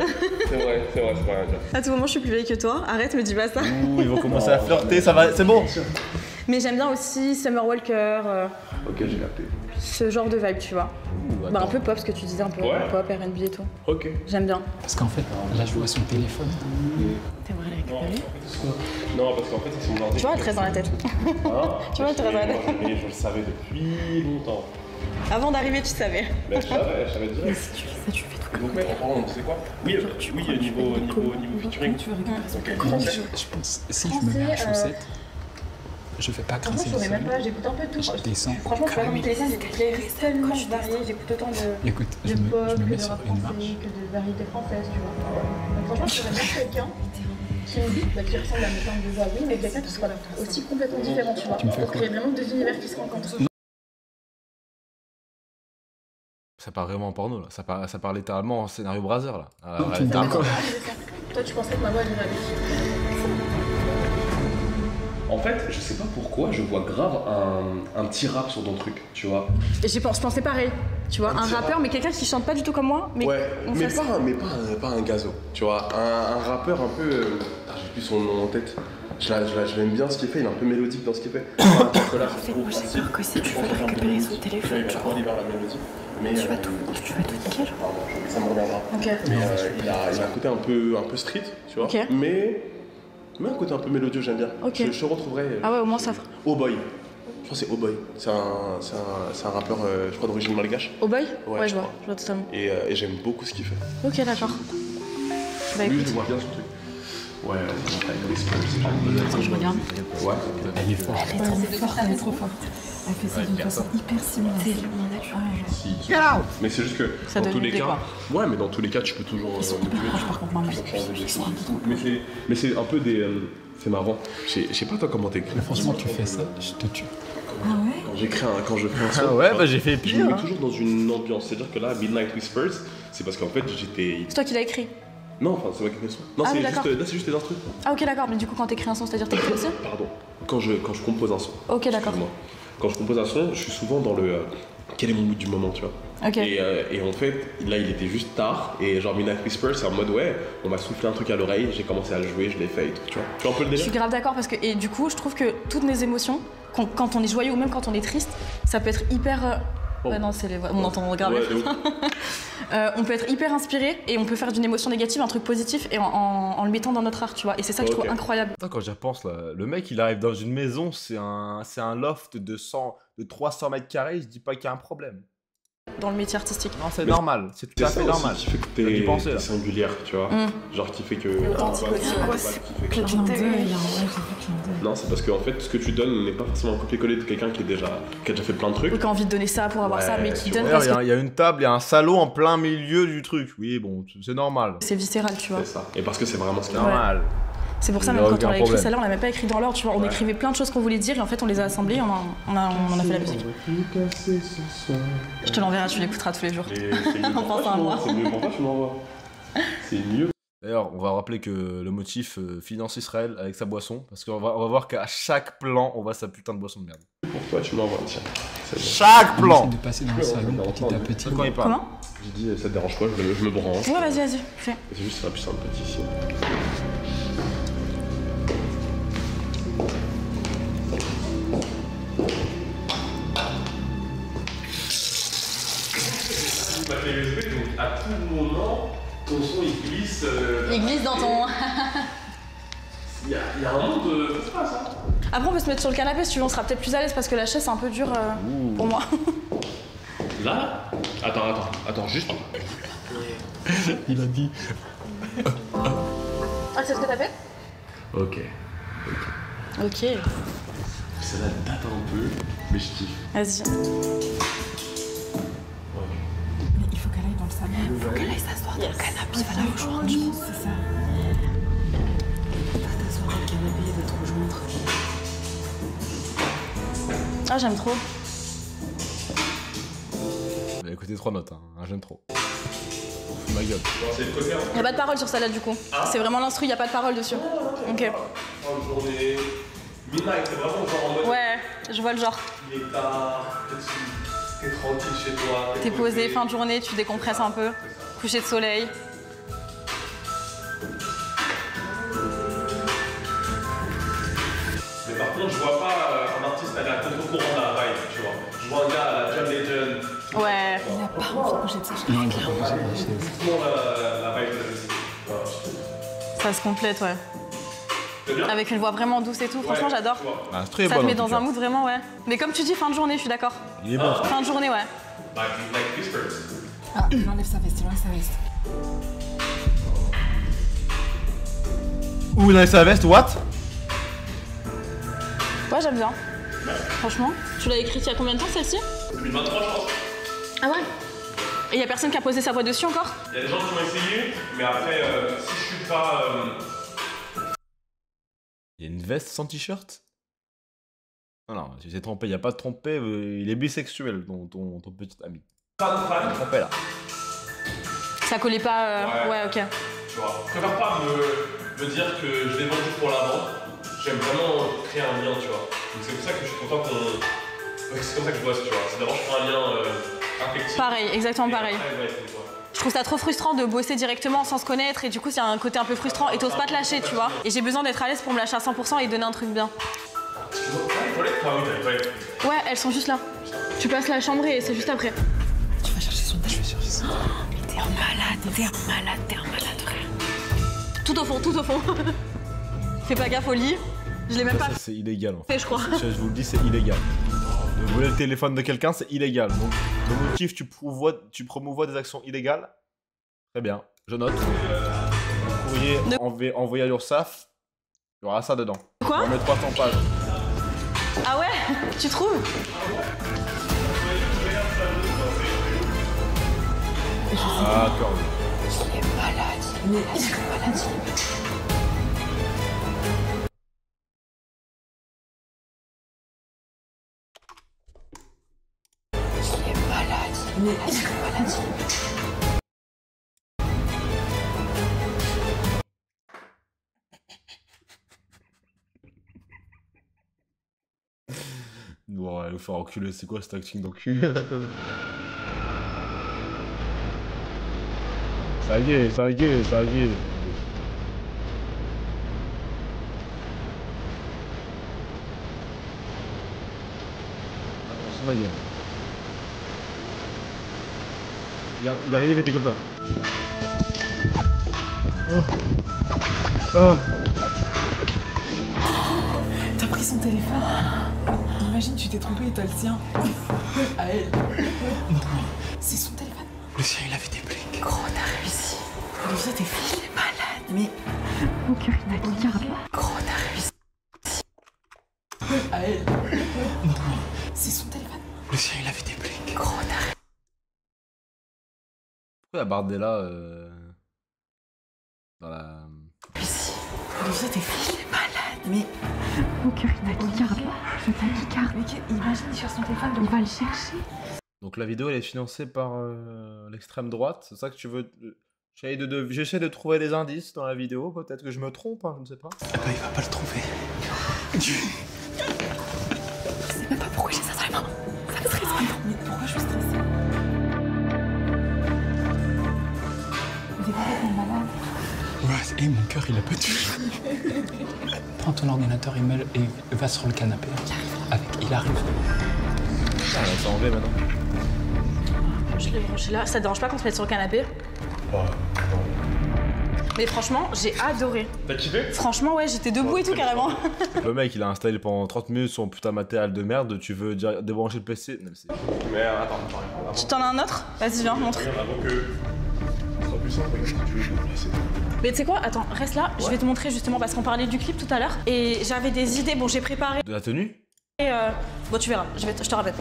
c'est vrai, c'est pas rien dire. À tout moment, je suis plus vieille que toi. Arrête, me dis pas ça. Ouh, ils vont commencer à flirter, ça va, c'est bon. Mais j'aime bien aussi Summer Walker, Ok, j'ai capté. ce genre de vibe, tu vois. Bah, un peu pop, ce que tu disais, un peu Ouais. pop, R&B et tout. Ok. J'aime bien. Parce qu'en fait, là, je vois son téléphone. T'aimerais la récupérer? Non, parce qu'en fait, c'est mon ordi. Tu vois, elle te reste dans la tête. Tu vois, elle te reste dans la tête. Et je le savais depuis longtemps. Avant d'arriver, tu savais. Mais je savais Mais direct. si tu fais ça, tu fais tout. Donc, mec, en parlant, tu sais quoi? Oui, niveau featuring. Tu veux récupérer ce que t'as Comment dit? je pense, si je me mets à chaussette, je fais pas craquer le sol. j'écoute un peu tout. Je descends. Franchement, tu vois, dans mon téléphone, j'ai des playlists tellement variées, j'écoute autant de Écoute, je me mets sur une marche. que de variétés françaises, tu vois. Donc franchement, je pourrais bien quelqu'un qui me dit, qui ressemble à mes temps de voix, oui, mais quelqu'un qui soit aussi complètement différent, tu vois. Tu me fais Pour quoi? qu'il y ait vraiment deux univers qui se rencontrent. Ça part vraiment en porno là, ça part littéralement en scénario Brazzers là. tu me t'as- dis quoi? Toi, tu pensais que ma voix, elle irait avec. En fait, je sais pas pourquoi, je vois grave un petit rap sur ton truc, tu vois. Et je pensais pareil. Tu vois, un rappeur, mais quelqu'un qui chante pas du tout comme moi. Mais ouais, mais pas un gazo. Tu vois, un rappeur un peu. J'ai plus son nom en tête. Je l'aime bien ce qu'il fait, il est un peu mélodique dans ce qu'il fait. J'ai peur que si tu veux le récupérer son téléphone, tu vois. Mais tu vas tout niquer, genre. Ça me reviendra. Ok. Mais il a un côté un peu street, tu vois. Ok. Mais un côté un peu mélodieux, j'aime bien. Ok. Je te retrouverai. Ah ouais, au moins ça fera. Oh Boy. Je crois que c'est Oh Boy. C'est un rappeur, je crois, d'origine malgache. Oh boy? Ouais, je vois totalement. Et j'aime beaucoup ce qu'il fait. Ok, d'accord. Bah Lui, écoute. je vois bien ce truc. Ouais, Je regarde. Ouais. Elle est forte. Elle est trop forte. Elle fait ça d'une façon hyper similaire. Si. Mais c'est juste que Ça dans donne tous les une idée, cas, quoi. ouais, mais dans tous les cas, tu peux toujours. Ils sont hyper proches par contre, maman. Mais c'est un peu des. C'est marrant. Je sais pas toi comment t'écris. Franchement, tu fais ça, je te tue. Ah ouais? Quand je fais un son. Ah ouais, bah j'ai fait Je me pire. mets toujours dans une ambiance. C'est-à-dire que là, Midnight Whispers, c'est parce qu'en fait, j'étais. C'est toi qui l'as écrit? Non, enfin, c'est moi qui fais le son. Non, Ah oui, c'est d'accord. juste, là, c'est juste les instruments. Ah ok, d'accord. Mais du coup, quand t'écris un son, c'est-à-dire t'écris aussi? Pardon. Quand je compose un son. Ok, d'accord. Excuse-moi. Quand je compose un son, je suis souvent dans le. Quel est mon mood du moment, tu vois? Ok. Et en fait, là, il était juste tard. Et genre, Midnight Whispers, c'est en mode, ouais, on m'a soufflé un truc à l'oreille, j'ai commencé à le jouer, je l'ai fait et tout, tu vois. Tu vois un peu le Je suis délire? grave d'accord parce que, et du coup, je trouve que toutes mes émotions, quand on est joyeux ou même quand on est triste, ça peut être hyper. Ouais, non, c'est les voix. On entend grave. Ouais, de ouf. On peut être hyper inspiré et on peut faire d'une émotion négative un truc positif et en le mettant dans notre art, tu vois. Et c'est ça que je trouve incroyable. Putain, quand j'y repense, là, le mec il arrive dans une maison, c'est un loft de 300 mètres carrés, je dis pas qu'il y a un problème. Dans le métier artistique. Non, c'est normal, c'est tout à fait normal. Qui fait que T'as dû penser, t'es là. singulière, tu vois. Genre qui fait que. authentique Ouais, aussi, ouais, ouais. qui fait que- Clin d'œil, hein, ouais, j'ai fait clin d'œil. Non, c'est parce qu'en fait, ce que tu donnes n'est pas forcément un copier-coller de quelqu'un qui a déjà fait plein de trucs. Ou qui a envie de donner ça pour avoir Ouais, ça, mais qui tu donne vois. parce D'ailleurs, que il y a une table, il y a un salon en plein milieu du truc. Oui, bon, c'est normal. c'est viscéral, tu vois. C'est ça. Et parce que c'est vraiment ce qu'il y a. Normal. C'est pour ça, Il y même a quand aucun on l'a écrit, problème. celle-là, on l'a même pas écrit dans l'ordre, tu vois. On écrivait plein de choses qu'on voulait dire et en fait, on les a assemblées et on a fait la musique. Je te l'enverrai, tu l'écouteras tous les jours. En pensant à moi. C'est mieux pour toi, tu m'envoies. C'est mieux. D'ailleurs, on va rappeler que le motif finance Israël avec sa boisson, parce qu'on va voir qu'à chaque plan, on voit sa putain de boisson de merde. Pour toi, tu m'envoies, tiens. C'est bon. Chaque On plan. essaie de passer dans le salon petit à petit. Quand il parle. Comment? J'ai dit, ça te dérange pas, je me branche. Ouais, vas-y, fais. C'est juste ça, plus simple petit ici. Ma clé USB, donc à tout moment, ton son il glisse. Il glisse dans ton. Il y a un monde de. C'est pas ça. Après, on peut se mettre sur le canapé si tu veux, on sera peut-être plus à l'aise parce que la chaise c'est un peu dur pour moi. Là? Attends, juste. Il a dit. Ah, c'est ce que t'as fait? Ok. Ok. Celle-là date un peu, mais je kiffe. Vas-y. Mais il faut qu'elle aille dans le salon. Il faut qu'elle aille s'asseoir dans le canapé. Il va la rejoindre, je pense, c'est ça. Va t'asseoir dans le canapé, elle va te rejoindre. Ah, j'aime trop. Bah, écoutez, 3 notes, hein, j'aime trop. Ma gueule. C'est le côté, hein. Y a pas de parole sur celle-là du coup. C'est vraiment l'instru, y a pas de parole dessus. Ok. Fin de journée. Midnight, c'est vraiment genre en mode. Ouais, je vois le genre. Il est tard, t'es tranquille chez toi. T'es posé, fin de journée, tu décompresses un peu. Coucher de soleil. Mais par contre, je vois pas un artiste aller à contre-courant de la vibe, tu vois. Je vois un gars à la Jam Legend. Ouais. Il a pas envie de bouger de sa chaise. Non, clairement, j'ai Justement la vibe de la musique. Voilà. Ça se complète, ouais. C'est bien. Avec une voix vraiment douce et tout. Franchement, Ouais, j'adore. tu vois. Ah, c'est très Ça bon. te met en tout dans un cas. mood vraiment, ouais. Mais comme tu dis, fin de journée, je suis d'accord. Il est bon. Fin de journée, ouais. Like Whispers. Ah, il enlève sa veste, il enlève sa veste. Ou dans sa veste, what? Ouais, j'aime bien. Franchement. Tu l'as écrite il y a combien de temps celle-ci? 2023, je pense. Ah ouais? Et y a personne qui a posé sa voix dessus encore? Il y a des gens qui ont essayé, mais après, si je suis pas. Il y a une veste sans t-shirt? Non, tu t'es trompé, il n'y a pas de trompé, il est bisexuel, ton petit ami. fan, Trompé là. Ça collait pas. Ouais, ok. tu vois. Je préfère pas me dire que je l'ai vendu pour la vente. J'aime vraiment créer un lien, tu vois. Donc c'est pour ça que je suis content qu'on. C'est comme ça que je bosse, tu vois. C'est d'abord je crée un lien Pareil, exactement pareil. Je trouve ça trop frustrant de bosser directement sans se connaître et du coup c'est un côté un peu frustrant et t'oses pas te lâcher, tu vois. Et j'ai besoin d'être à l'aise pour me lâcher à 100% et donner un truc bien. Ouais, elles sont juste là. Tu passes la chambre et c'est juste après. Tu vas chercher son. Je vais chercher son. T'es un malade, frère. Tout au fond. Fais pas gaffe au lit. Je l'ai même pas C'est illégal en fait. fait, je crois. Je vous le dis, c'est illégal. De voler le téléphone de quelqu'un, c'est illégal. Donc, le motif, tu promouvois des actions illégales. Très bien, je note. Le courrier envoyé à l'URSSAF, il y aura ça dedans. Quoi? On met 300 pages. Ah ouais? Tu trouves? D'accord. Il est malade. Mais elle est malade. Mais elle est malade. Bon, elle va nous faire enculer, c'est quoi cet acting d'enculé? Ça y est. Ça y est. Il arrive, il était comme ça. T'as pris son téléphone. Imagine, tu t'es trompé et t'as le sien. À elle. Non, c'est son téléphone. Le sien, il avait des briques. Gros, t'as réussi. Olivia, t'es fille. Il est malade. Mais. Mon cœur, il n'a qu'un pas. Gros, t'as réussi. À elle. Non, c'est son téléphone. Le sien, il avait des briques. Gros, t'as réussi. Pourquoi la Bardella dans la... Olivia, t'es fille. Il est malade. Mais. Mon cœur, il n'a qu'un pas. Je t'inquiète. Mais imagine sur son téléphone, On va le chercher. Donc la vidéo elle est financée par l'extrême droite, c'est ça que tu veux... J'essaie de trouver des indices dans la vidéo, peut-être que je me trompe, hein, je ne sais pas. Eh ben, il va pas le trouver. Je sais même pas pourquoi j'ai ça dans les mains. Ça me stresse. Mais pourquoi je suis stressée? Vous êtes complètement malade. Ouais, et mon cœur, il a pas tué. Prends ton ordinateur email et va sur le canapé. Il arrive. Ah, elle s'en va maintenant. Je l'ai branché là. Ça te dérange pas qu'on se mette sur le canapé? Mais franchement, j'ai adoré. T'as kiffé? Franchement, ouais, j'étais debout et tout carrément. Le mec il a installé pendant 30 minutes son putain de matériel de merde, tu veux débrancher le PC? Non, mais Mais attends. Tu t'en as un autre? Vas-y, viens, montre. Avant que... Ce sera plus simple, regarde, tu veux le placer. Mais tu sais quoi? Attends, reste là. Je vais te montrer justement parce qu'on parlait du clip tout à l'heure. Et j'avais des idées. Bon, j'ai préparé. De la tenue? Bon, tu verras. Je te rappelle.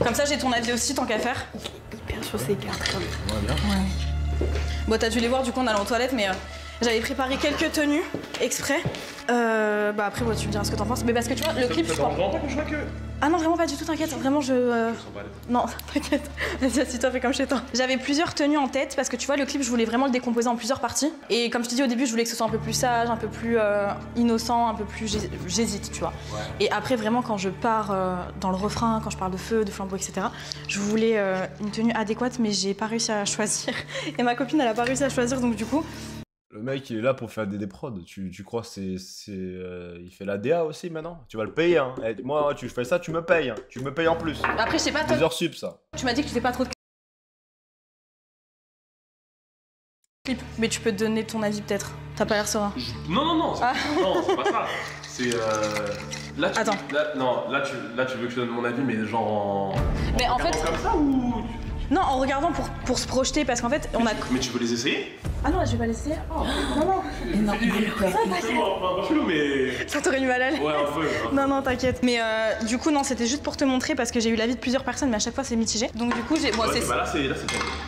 Comme ça, j'ai ton avis aussi, tant qu'à faire. Hyper chaud, ces cartes. Ouais, bien. Bon, t'as dû les voir du coup en allant aux toilettes, mais j'avais préparé quelques tenues exprès. Bah après, tu me diras ce que t'en penses. Mais parce que tu vois, le clip, je crois. Vraiment pas que je vois que... Ah non, vraiment pas du tout, t'inquiète. Vraiment, Non, t'inquiète. Vas-y, assis-toi, fais comme chez toi. J'avais plusieurs tenues en tête parce que tu vois, le clip, je voulais vraiment le décomposer en plusieurs parties. Et comme je te dis au début, je voulais que ce soit un peu plus sage, un peu plus innocent, un peu plus. J'hésite, tu vois. Ouais. Et après, vraiment, quand je pars dans le refrain, quand je parle de feu, de flambeau, etc., je voulais une tenue adéquate, mais j'ai pas réussi à choisir. Et ma copine, elle a pas réussi à choisir, donc du coup. Le mec il est là pour faire des prods, tu crois il fait la DA aussi maintenant? Tu vas le payer hein. Et moi tu fais ça, tu me payes, hein. Tu me payes en plus. Après je sais pas toi. 2 heures sup ça. Tu m'as dit que tu fais pas trop de clips, mais tu peux te donner ton avis peut-être. T'as pas l'air serein. Non, c'est pas ça. C'est là tu... Attends. Là tu veux que je donne mon avis mais genre en... Mais en fait comme ça ou... Non, en regardant pour se projeter parce qu'en fait on a... Mais tu veux les essayer? Ah non, je vais pas laisser. Oh, non. Non, mais... Ça t'aurait eu mal à l'aise. Ouais, un peu. Non, t'inquiète. Mais du coup, non, c'était juste pour te montrer parce que j'ai eu l'avis de plusieurs personnes, mais à chaque fois c'est mitigé. Donc du coup, j'ai... Bon,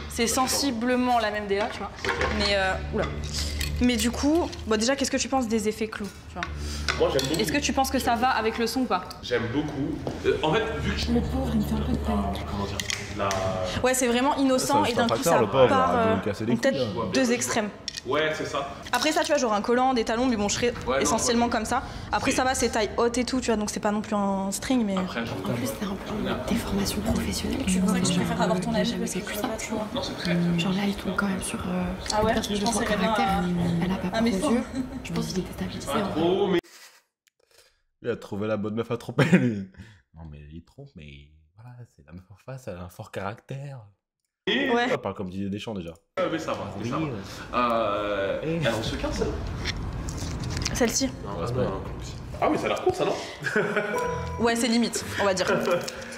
c'est sensiblement la même DA, tu vois. Mais oula. Mais du coup, bon déjà, qu'est-ce que tu penses des effets clous, tu vois? Moi, j'aime beaucoup. Est-ce que tu penses que ça va avec le son ou pas? J'aime beaucoup. En fait, vu que... Le pauvre, il me fait un peu de peine. Comment dire? Ouais, c'est vraiment innocent et d'un coup ça part peut-être 2 extrêmes. Ouais, c'est ça. Après ça, tu vois, j'aurai un collant, des talons, mais bon, je serai essentiellement comme ça. Après, ça va, c'est taille haute et tout, tu vois, donc c'est pas non plus en string, mais. Après, genre, En plus, c'est un peu des formations professionnelles. C'est pour ça que je préfère avoir ton avis, jamais parce que vécu je ça, sais pas, tu vois. non, c'est très bien. Genre là, il tombe quand même sur Ah ouais, une personne je de pense son que c'est bien, caractère. Elle a pas Ah, peur mais aux fort. yeux. Je pense qu'il est déstabilisé. Pas en vrai. trop, mais. Il a trouvé la bonne meuf à tromper, lui. Non, mais il trompe, mais voilà, c'est la meuf en face, elle a un fort caractère. Ouais. Elle parle comme Didier Deschamps déjà. Mais ça va, Oui, ça va. Elle en se casse, celle-là? Celle-ci. Non, reste pas. Ah oui, ça a l'air court, ça, non? Ouais, c'est limite, on va dire.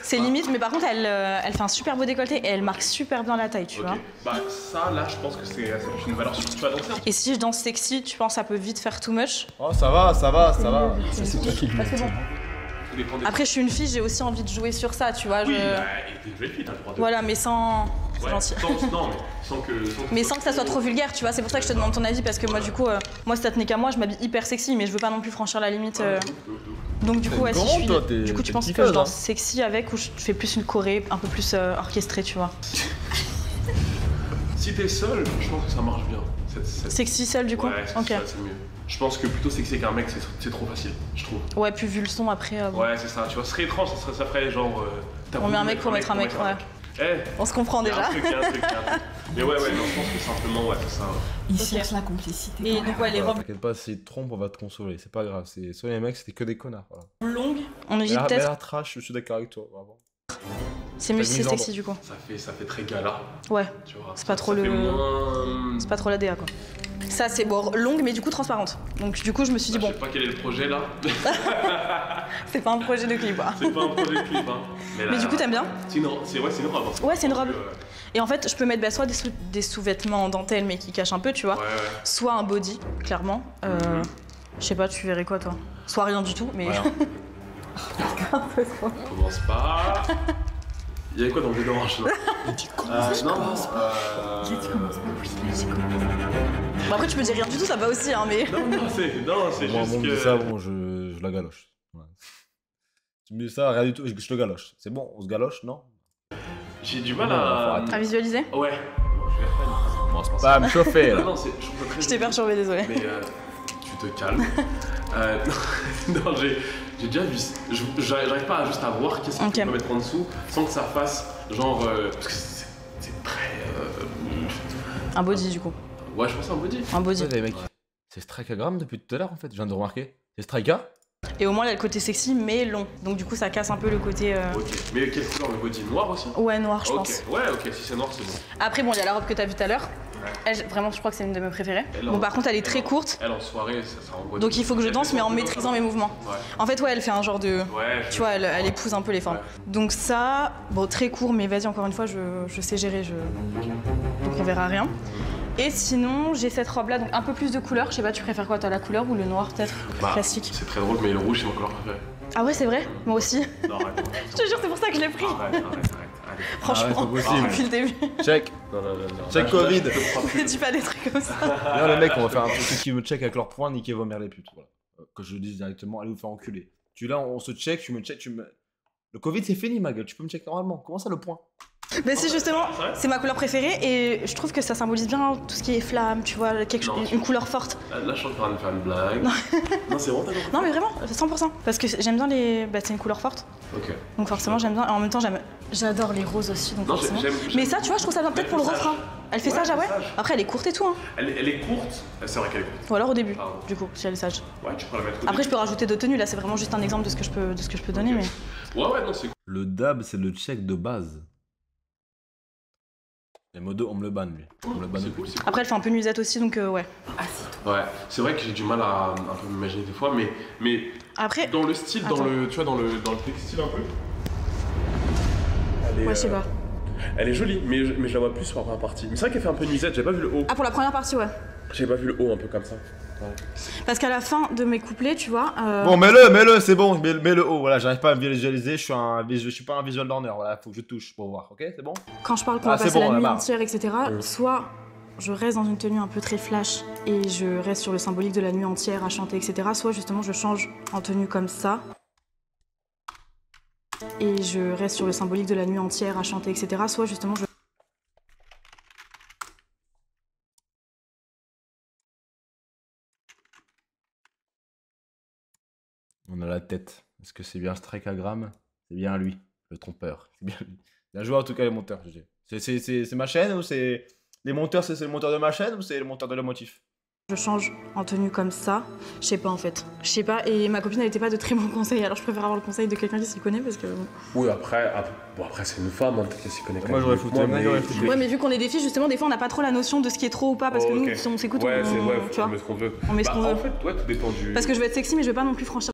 C'est limite, mais par contre, elle fait un super beau décolleté et elle marque super bien la taille, tu vois. Bah, ça, là, je pense que c'est une valeur sûre. Tu vas danser? Et si je danse sexy, tu penses que ça peut vite faire too much? Oh, ça va, ça va, ça va. Ça, c'est toi qui le Bah, c'est bon. Ça dépend des. Après, je suis une fille, j'ai aussi envie de jouer sur ça, tu vois. Oui, je- bah, et t'es une jolie fille, t'as le droit de. Voilà, mais sans. C'est Ouais, gentil. non, mais sans que. Mais sans que ça soit trop vulgaire, tu vois. C'est pour ça que je te demande ton avis, parce que moi, du coup, moi, si ça tenait qu'à moi, je m'habille hyper sexy, mais je veux pas non plus franchir la limite. Donc, du coup, ouais, si je Comment, suis. toi, t'es- Du coup, tu t'es penses que kiffeuse, je danse hein. sexy avec ou je fais plus une choré un peu plus orchestrée, tu vois. Si t'es seul, je pense que ça marche bien. Sexy seule, du coup. Ouais, c'est Ok. ça, c'est mieux. Je pense que plutôt sexy qu'un mec, c'est trop facile, je trouve. Ouais, puis vu le son après. Bon. Ouais, c'est ça, tu vois, ce serait étrange, ça ferait genre. t'as On voulu met un mec pour mettre un mec, ouais. Eh, On se comprend y a déjà. un truc, y a un truc. Mais ouais, non, je pense que simplement, ouais, c'est ça. Il Ok. cherche la complicité. Et donc, ouais, les robes T'inquiète pas, s'il te trompe, on va te consoler, c'est pas grave. Soit les mecs, c'était que des connards. Voilà. longues, on Mais hésite la peut-être. trash, je suis d'accord avec toi, vraiment. C'est mieux si c'est misandre. sexy, du coup. Ça fait très gala, Ouais, tu vois. c'est pas trop Ça fait le. moins. C'est pas trop la DA, quoi. Ça, c'est bon, longue, mais du coup transparente. Donc, du coup, je me suis dit, Je bon, sais pas quel est le projet là. c'est pas un projet de clip, quoi. C'est pas un projet de clip, hein. Mais du coup, t'aimes bien? C'est une robe. Hein. Ouais, c'est une robe. Ouais, Et en fait, je peux mettre bah, soit des sous-vêtements en dentelle, mais qui cachent un peu, tu vois. ouais. Soit un body, clairement. Je sais pas, tu verrais quoi, toi? Soit rien du tout, mais. Rien. Commence pas. Il y avait quoi dans le dérange là? Non, J'ai dit commence pas. Bon, après, tu peux dire rien du tout, ça va aussi, hein, mais. Non, c'est Moi, juste on me que. dit ça, bon, je la galoche. Ouais. Tu me dis ça, rien du tout, je te galoche. C'est bon, on se galoche, non? J'ai du mal Non, faut à. arrêter. À visualiser? Ouais. Je vais refaire. Bon, c'est pas à me chauffer, là. Non, je trouve ça très. Je t'ai perturbé, désolé. Mais tu te calmes. Non, j'ai déjà vu. J'arrive pas à juste à voir qu'est-ce que Ok. tu peux mettre en dessous sans que ça fasse genre. Parce que c'est très. Un body, du coup. Ouais, je pense à un body. Un body. Ouais, les mecs, c'est Strikagram depuis tout à l'heure en fait, je viens de remarquer. C'est Strika? Et au moins, il y a le côté sexy, mais long. Donc, du coup, ça casse un peu le côté. Ok. Mais quelle couleur le body? Noir aussi? Ouais, noir, je Ok. pense. Ouais, ok, si c'est noir, c'est bon. Après, bon, il y a la robe que t'as vue tout à l'heure. Elle, vraiment, je crois que c'est une de mes préférées. Bon, par contre, elle est très courte. Elle en soirée, ça envoie. Donc, il faut que je danse, mais en maîtrisant mes mouvements. Ouais. En fait, ouais, elle fait un genre de. Ouais, Tu vois, elle épouse un peu les formes. Ouais. Donc, ça, bon, très court, mais vas-y, encore une fois, je sais gérer. Donc, on verra rien. Et sinon, j'ai cette robe-là, donc un peu plus de couleur. Je sais pas, tu préfères quoi, toi, la couleur ou le noir, peut-être? Bah, Classique. c'est très drôle, mais le rouge, c'est ma couleur préférée. Ah ouais, c'est vrai? Moi aussi. Non, arrête. Je te jure, c'est pour ça que je l'ai pris. Arrête. Allez. Franchement, Ah ouais, c'est possible. depuis le début. Check. Non. Check Covid. Ne dis pas des trucs comme ça. D'ailleurs, les mecs, on va faire un truc ceux qui me check avec leurs points, niquez vos mères les putes. Voilà. Que je dise directement, allez vous faire enculer. Tu là, on se check, tu me check, tu me. Le Covid, c'est fini, ma gueule, tu peux me check normalement. Comment ça, le point? Mais si, justement, c'est ma couleur préférée et je trouve que ça symbolise bien tout ce qui est flamme, tu vois, une couleur forte. Là, je suis en train de faire une blague. Non, c'est vraiment d'accord. Non, mais vraiment, 100%. Parce que j'aime bien les. Bah, c'est une couleur forte. Ok. Donc, forcément, j'aime bien. Et en même temps, j'adore les roses aussi. Donc Non, forcément. j'aime. Mais ça, tu vois, je trouve ça bien peut-être pour le Elle fait refrain. Elle fait Ouais, sage, ah ouais? elle fait sage. Après, elle est courte et tout, hein. Elle est courte. C'est vrai qu'elle est courte. Ou alors au début, Pardon. du coup, si elle est sage. Ouais, tu peux la mettre au Après, je début. peux rajouter d'autres tenues. Là, c'est vraiment juste un exemple de ce que je peux donner. Ok. Mais Ouais, non, c'est cool. Le dab, c'est le check de base. Les modos, on me le banne, lui. On me le banne. C'est cool, c'est cool. après, elle fait un peu nuisette aussi, donc ouais. Ouais, c'est vrai que j'ai du mal à un peu m'imaginer des fois, mais Après, dans le style, tu vois, dans le textile un peu. Elle est, ouais, je sais pas. Elle est jolie, mais je la vois plus sur la première partie. Mais c'est vrai qu'elle fait un peu nuisette, j'ai pas vu le haut. Ah, pour la première partie, ouais. J'ai pas vu le haut un peu comme ça. Parce qu'à la fin de mes couplets, tu vois. Bon, mets-le, c'est bon, mets-le haut. Voilà, j'arrive pas à me visualiser, je suis pas un visual learner. Voilà, faut que je touche pour voir, ok? C'est bon? Quand je parle qu'on Ah, va c'est passer bon, la nuit marre. entière, etc., soit je reste dans une tenue un peu très flash et je reste sur le symbolique de la nuit entière à chanter, etc., soit justement je change en tenue comme ça et je reste sur le symbolique de la nuit entière à chanter, etc., soit justement je On a la tête. Est-ce que c'est bien Strekagram? C'est bien lui, le trompeur. C'est bien lui. Bien joué en tout cas les monteurs. C'est ma chaîne ou c'est... Les monteurs, c'est le monteur de ma chaîne ou c'est le monteur de Lomotif? Je change en tenue comme ça. Je sais pas en fait. Je sais pas. Et ma copine, elle était pas de très bons conseils. Alors je préfère avoir le conseil de quelqu'un qui s'y connaît parce que. Oui, après c'est une femme, hein, peut-être qu'elle s'y connaît quand Moi même. j'aurais foutu. Ouais, mais vu qu'on est des filles, justement, des fois on n'a pas trop la notion de ce qui est trop ou pas parce que nous, si on s'écoute, ouais, tu vois, on met ce qu'on veut. on met ce qu'on veut. En fait, ouais, tout dépend du. Parce que je veux être sexy, mais je veux pas non plus franchir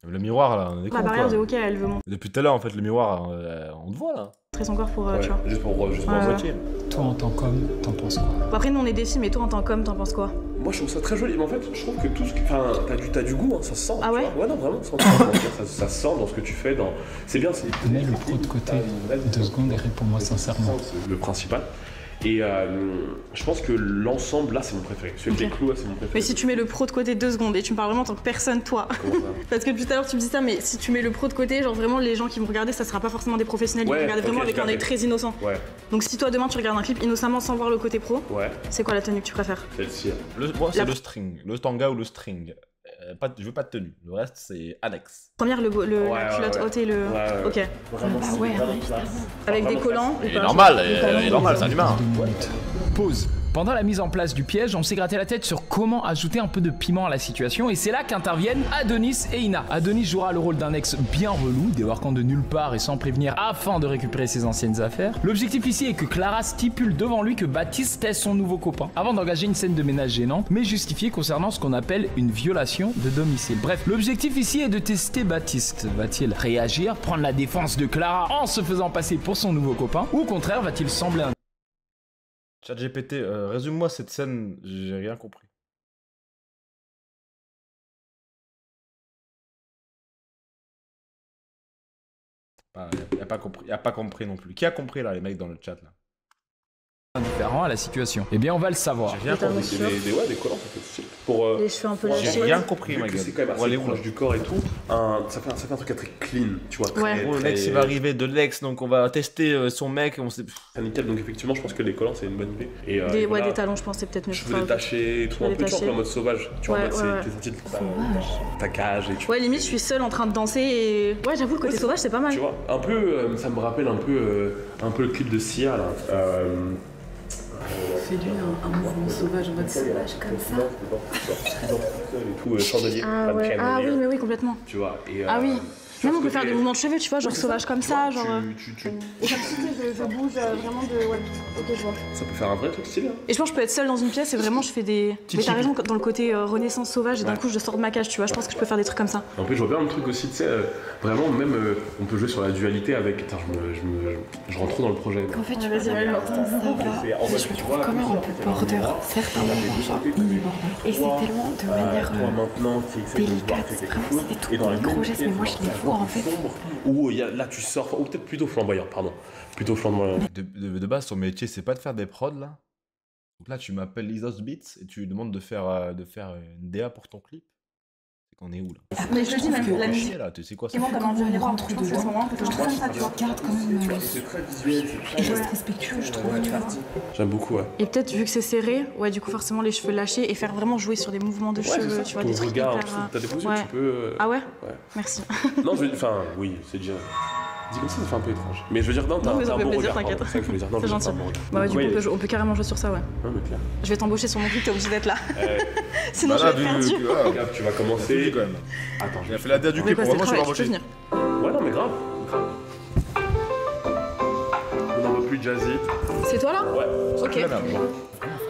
Le miroir là, on est la barrière de OK, elle veut montrer Depuis tout à l'heure en fait, le miroir, on te voit là. son corps pour. Ouais, Tu vois. juste pour la moitié. Toi, en tant qu'homme, t'en penses quoi? Bon, après, nous on est des filles, mais toi en tant qu'homme, t'en penses quoi? Moi, je trouve ça très joli, mais en fait, je trouve que tout ce que. Enfin, t'as du goût, hein, ça se sent. Ah tu ouais vois. Ouais, non, vraiment, ça se sent dans ce que tu fais. C'est bien, c'est. Mets le pro de côté 2 secondes et réponds-moi sincèrement. C'est le principal. Et je pense que l'ensemble là c'est mon préféré. Celui avec les clous là c'est mon préféré. Mais si tu mets le pro de côté 2 secondes et tu me parles vraiment en tant que personne, toi. Comment ça? Parce que depuis tout à l'heure tu me dis ça, mais si tu mets le pro de côté, genre vraiment les gens qui vont regarder, ça sera pas forcément des professionnels, ils vont regarder vraiment avec un œil très innocent. Ouais. Donc si toi demain tu regardes un clip innocemment sans voir le côté pro, Ouais. c'est quoi la tenue que tu préfères? Celle-ci. Moi c'est le string, le tanga ou le string. Je veux pas de tenue, le reste c'est annexe. Première la culotte haute et le. Ouais. Ok. Vraiment, Bah ouais, Avec des collants ou Il est pas? normal, c'est un humain. Pause. Pendant la mise en place du piège, on s'est gratté la tête sur comment ajouter un peu de piment à la situation et c'est là qu'interviennent Adonis et Ina. Adonis jouera le rôle d'un ex bien relou, débarquant de nulle part et sans prévenir afin de récupérer ses anciennes affaires. L'objectif ici est que Clara stipule devant lui que Baptiste est son nouveau copain, avant d'engager une scène de ménage gênante, mais justifiée concernant ce qu'on appelle une violation de domicile. Bref, l'objectif ici est de tester Baptiste. Va-t-il réagir, prendre la défense de Clara en se faisant passer pour son nouveau copain, ou au contraire va-t-il sembler un ChatGPT, résume-moi cette scène, j'ai rien compris. Il a pas compris non plus. Qui a compris là, les mecs dans le chat là? différent à la situation? Eh bien, on va le savoir. J'ai rien compris. Des collants, ça fait style. Pour, les cheveux un peu j'ai lâchés. rien compris, vu ma que gueule. c'est quand même assez proche du corps et tout, ça fait un truc très clean, tu vois. Ouais. Très, Bon, l'ex il va arriver de l'ex, donc on va tester son mec. On sait... très nickel, donc effectivement, je pense que les collants c'est une bonne idée. Et, Des voilà, talons, je pense, c'est peut-être mieux. cheveux détachés et tout, un peu tu vois, en mode sauvage. Tu vois, en mode t'es sorti de ta cage et tu Ouais, limite, je suis seule en train de danser et. Ouais, j'avoue, le côté sauvage, c'est pas mal. Tu vois, un peu, ça me rappelle un peu le clip de Sia là. Fais-lui un mouvement sauvage en mode sauvage comme ça. Et tout, chandelier. Ah, pas de ouais. chandelier, Ah oui, mais oui, complètement. Tu vois, et, Ah oui. tu vois Même on ce peut faire côté- des mouvements de cheveux, tu vois, genre Ouais, c'est sauvage comme tu ça, vois, genre. Et comme si je bouge vraiment de. Ouais, ok, je vois. Ça peut faire un vrai truc stylé. Hein. Et je pense que je peux être seule dans une pièce et vraiment je fais des. Mais t'as raison, dans le côté renaissance sauvage et d'un Ouais. coup je sors de ma cage, tu vois, je pense que je peux faire des trucs comme ça. En plus, je vois bien un truc aussi, tu sais, vraiment, même, on peut jouer sur la dualité avec. Attends, je rentre trop dans le projet. En fait, tu Vas-y, vas vas-y. ça va. Je me trouve quand même un peu border, certes, un moment genre mini border. Et c'est tellement de manière toi maintenant qui essaie de voir délicate, faire vraiment quelque chose, c'est des trucs et dans la gros même gestes, mais pièce, moi je les dans un vois en coin fait. sombre, où là tu sors, ou peut-être plutôt flamboyant, pardon. Plutôt flamboyant. De base, ton métier, c'est pas de faire des prods là. Donc là, tu m'appelles Isos Beats et tu lui demandes de faire une DA pour ton clip. C'est qu'on est où là? Mais je te dis, même la musique. Chier, là, tu sais quoi ça? Vraiment, comme un vieux miroir, rentre je pense que c'est ce moment que je trouve ça, tu vois. Garde quand même C'est très visuel, et reste respectueux, je trouve, tu vois. J'aime beaucoup, ouais. Et peut-être vu que c'est serré, ouais, du coup, forcément les cheveux lâchés et faire vraiment jouer sur des mouvements de Ouais, c'est cheveux, ça. tu vois, Ton des trucs regard, hyper. t'as des positions ouais. que tu peux. Ah ouais? Ouais. Merci. Non, enfin, oui, c'est déjà. Dit comme ça fait un peu étrange. Mais je veux dire, non, t'as Non, mais ça un fait bon plaisir, regard. t'inquiète. pardon. C'est ça que je voulais dire. Non, C'est mais gentil. un bon regard. Bah ouais, Donc, du coup, on peut carrément jouer sur ça, ouais. Non, mais clair. Je vais t'embaucher sur mon clip, t'es obligé d'être là. Sinon, Bah là, je vais être perdu. Regarde, tu vas commencer. quand même. Attends, Il a fait la DA du Mais clip, quoi, pour c'est le vraiment je vais travail, tu peux l'embaucher. venir. Ouais, non, mais grave. On n'en veut plus jazzy. C'est toi là? Ouais. Ok. Là, là, genre.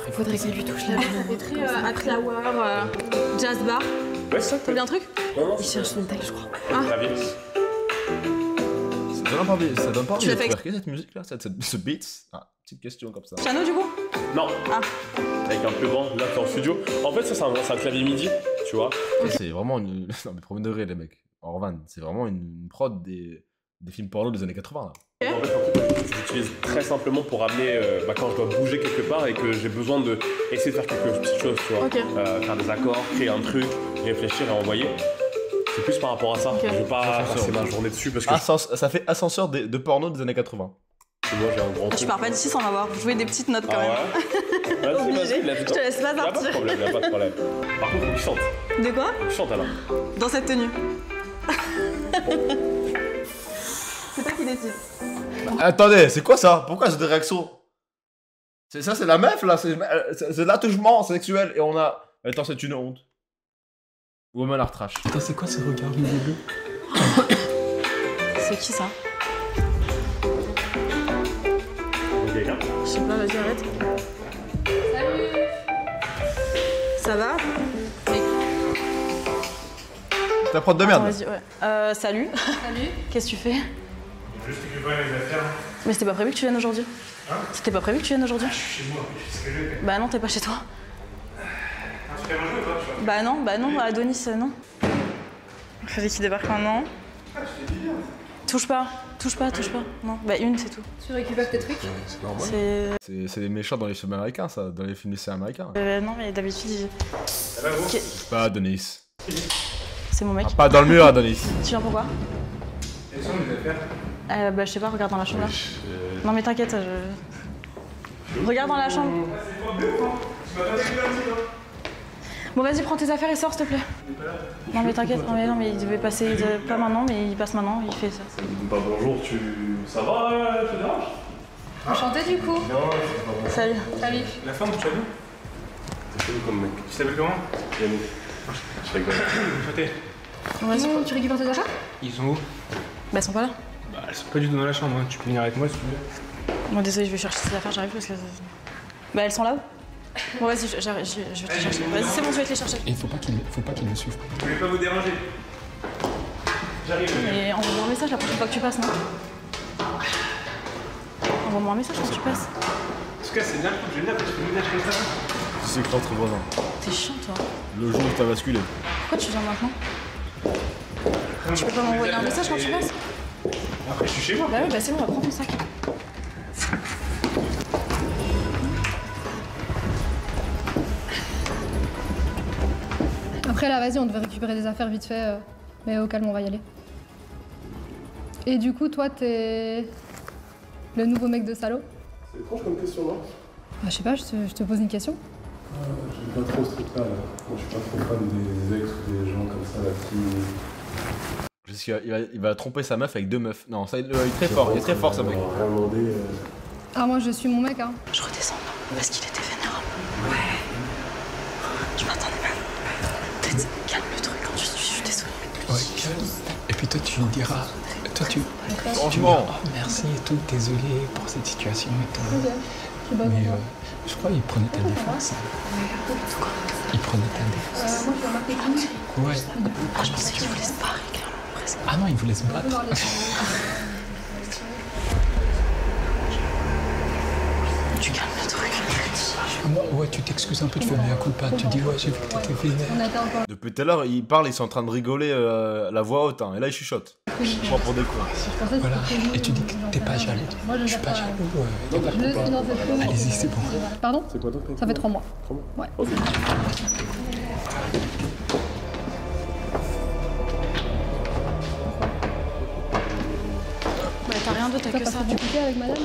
Il faudrait qu'il lui touche la main. C'est très at flower, jazz bar. Ouais, c'est ça. T'as bien un truc? Non, non, Il cherche une taille, je crois. la vie. Ça donne pas envie Tu l'as de fait twerker cette musique là, ce beat? Ah, petite question comme ça. Piano du coup? Non. Ah. Avec un plus grand, là t'es en studio. En fait, ça c'est un clavier MIDI, tu vois. C'est vraiment une. Non, mais premier degré, les mecs. En van, c'est vraiment une prod des films porno des années 80 là. En fait, un truc que j'utilise très simplement pour amener quand je dois bouger quelque part et que j'ai besoin de essayer de faire quelque petite chose, tu vois. Ok. Faire des accords, créer un truc, réfléchir et envoyer. C'est plus par rapport à ça. Ok. Je vais pas passer ma journée dessus parce que Ça fait ascenseur de porno des années 80. Moi j'ai un grand Tu pars pas d'ici sans m'avoir joué des petites notes quand même. Ouais. Vas-y, Obligé. vas-y, Je te laisse pas Y'a pas de partir. problème, y'a pas de problème. Par contre, faut que tu chantes. De quoi? Faut que tu chantes alors. Dans cette tenue. C'est toi qui décide. Attendez, c'est quoi ça? Pourquoi j'ai des réactions? C'est ça, c'est la meuf là, c'est de l'attouchement sexuel et on a. Attends, c'est une honte. Woman art trash. Putain, c'est quoi ce regard du début? C'est qui ça? Quelqu'un? Je sais pas, vas-y, arrête. Salut! Ça va? Ta prod de merde. Vas-y, ouais. Salut. Salut. Qu'est-ce que tu fais? Juste récupérer les affaires. Mais c'était pas prévu que tu viennes aujourd'hui? Hein? C'était pas prévu que tu viennes aujourd'hui? Je suis chez moi, je fais ce que je veux. Bah non, t'es pas chez toi. Tu fais manger ou pas, tu vois? Bah non, Adonis, non. Fallait qu'il débarque maintenant. Ah, tu fais du bien. Touche pas. Non, bah une, c'est tout. Tu récupères tes trucs? C'est normal. C'est les méchants dans les films américains, ça, dans les films lycéens américains. Non, mais d'habitude, Ça va, gros? Pas Adonis. c'est mon mec. Ah, pas dans le mur, Adonis. Tu viens pourquoi? Quelles sont les affaires? Bah je sais pas, regarde dans la chambre là. Non mais t'inquiète, Regarde dans la chambre. Tu m'as pas découvert un petit, hein? Bon vas-y, prends tes affaires et sors s'il te plaît. Non mais t'inquiète, non mais il devait passer, pas maintenant, mais il passe maintenant, il fait ça. Bah bonjour, ça va, je te dérange? Enchanté du coup. Non, c'est pas bon. Salut. Salut. La femme, tu as vu? C'est chelou comme mec. Tu t'appelles comment? Yannick. Je rigole. Enchanté. Vas-y. Tu récupères tes affaires? Ils sont où? Bah ils sont pas là. Bah, elles sont pas du tout dans la chambre, hein. Tu peux venir avec moi si tu veux. Bon désolé, je vais chercher tes affaires, j'arrive parce que... Bah elles sont là où? Bon vas-y, je vais te chercher. Vas-y, c'est bon, je vais te les chercher. Et faut pas qu'il me suive. Je voulais pas vous déranger. J'arrive. Et envoie-moi un message la prochaine fois que tu passes, non? Envoie-moi un message quand tu passes. En tout cas, c'est bien le coup de génial parce que tu me ménages comme ça. Tu sais que entre voisins. T'es chiant toi. Le jour où t'as basculé. Pourquoi tu viens maintenant? Tu peux pas m'envoyer un message quand tu passes? Après, je suis chez moi. Bah oui, bah c'est bon, prends ton sac. Après là, vas-y, on devait récupérer des affaires vite fait, mais au calme, on va y aller. Et du coup, toi, t'es le nouveau mec de Salaud? C'est étrange comme question, non? Bah, je sais pas, je te pose une question. J'aime pas trop ce truc-là. Moi, je suis pas trop fan des ex ou des gens comme ça là qui. Parce qu'il va tromper sa meuf avec deux meufs. Non, ça, il est très fort, il est très fort ce mec. Rien demandé. Ah, moi, je suis mon mec, hein. Je redescends parce qu'il était vénérable. Ouais. Je m'attendais même. Peut-être calme le truc quand je suis désolée. Ouais, calme. Et puis toi, tu lui diras. Toi, tu. Franchement. Oh, merci et tout, désolé pour cette situation et tout. Ok. C'est bon. Mais je crois qu'il prenait ta défense. Il prenait ta défense. Moi, je vais remarquer tout. Ouais. Ah, je pensais qu'il voulait se barrer clairement. Presque. Ah non, il voulait se On peut battre. voir les Tu calmes le truc. Ouais, tu t'excuses un peu, tu fais mea culpa. Tu dis, ouais, j'ai vu que t'étais vénère. On attend encore. Depuis tout à l'heure, ils parlent, ils sont en train de rigoler la voix haute, hein, et là ils chuchotent. Je prends pour des cons. Je pensais que Voilà. c'était Et tu dis que t'es pas jaloux. Moi, Je suis pas jaloux. Je suis dans cette room. Allez-y, c'est bon. Pardon? C'est quoi ton prénom? Ça fait 3 mois. 3 mois. Ouais. Ok. Bah t'as rien d'autre, t'as Ça que passe ça. compliqué avec madame?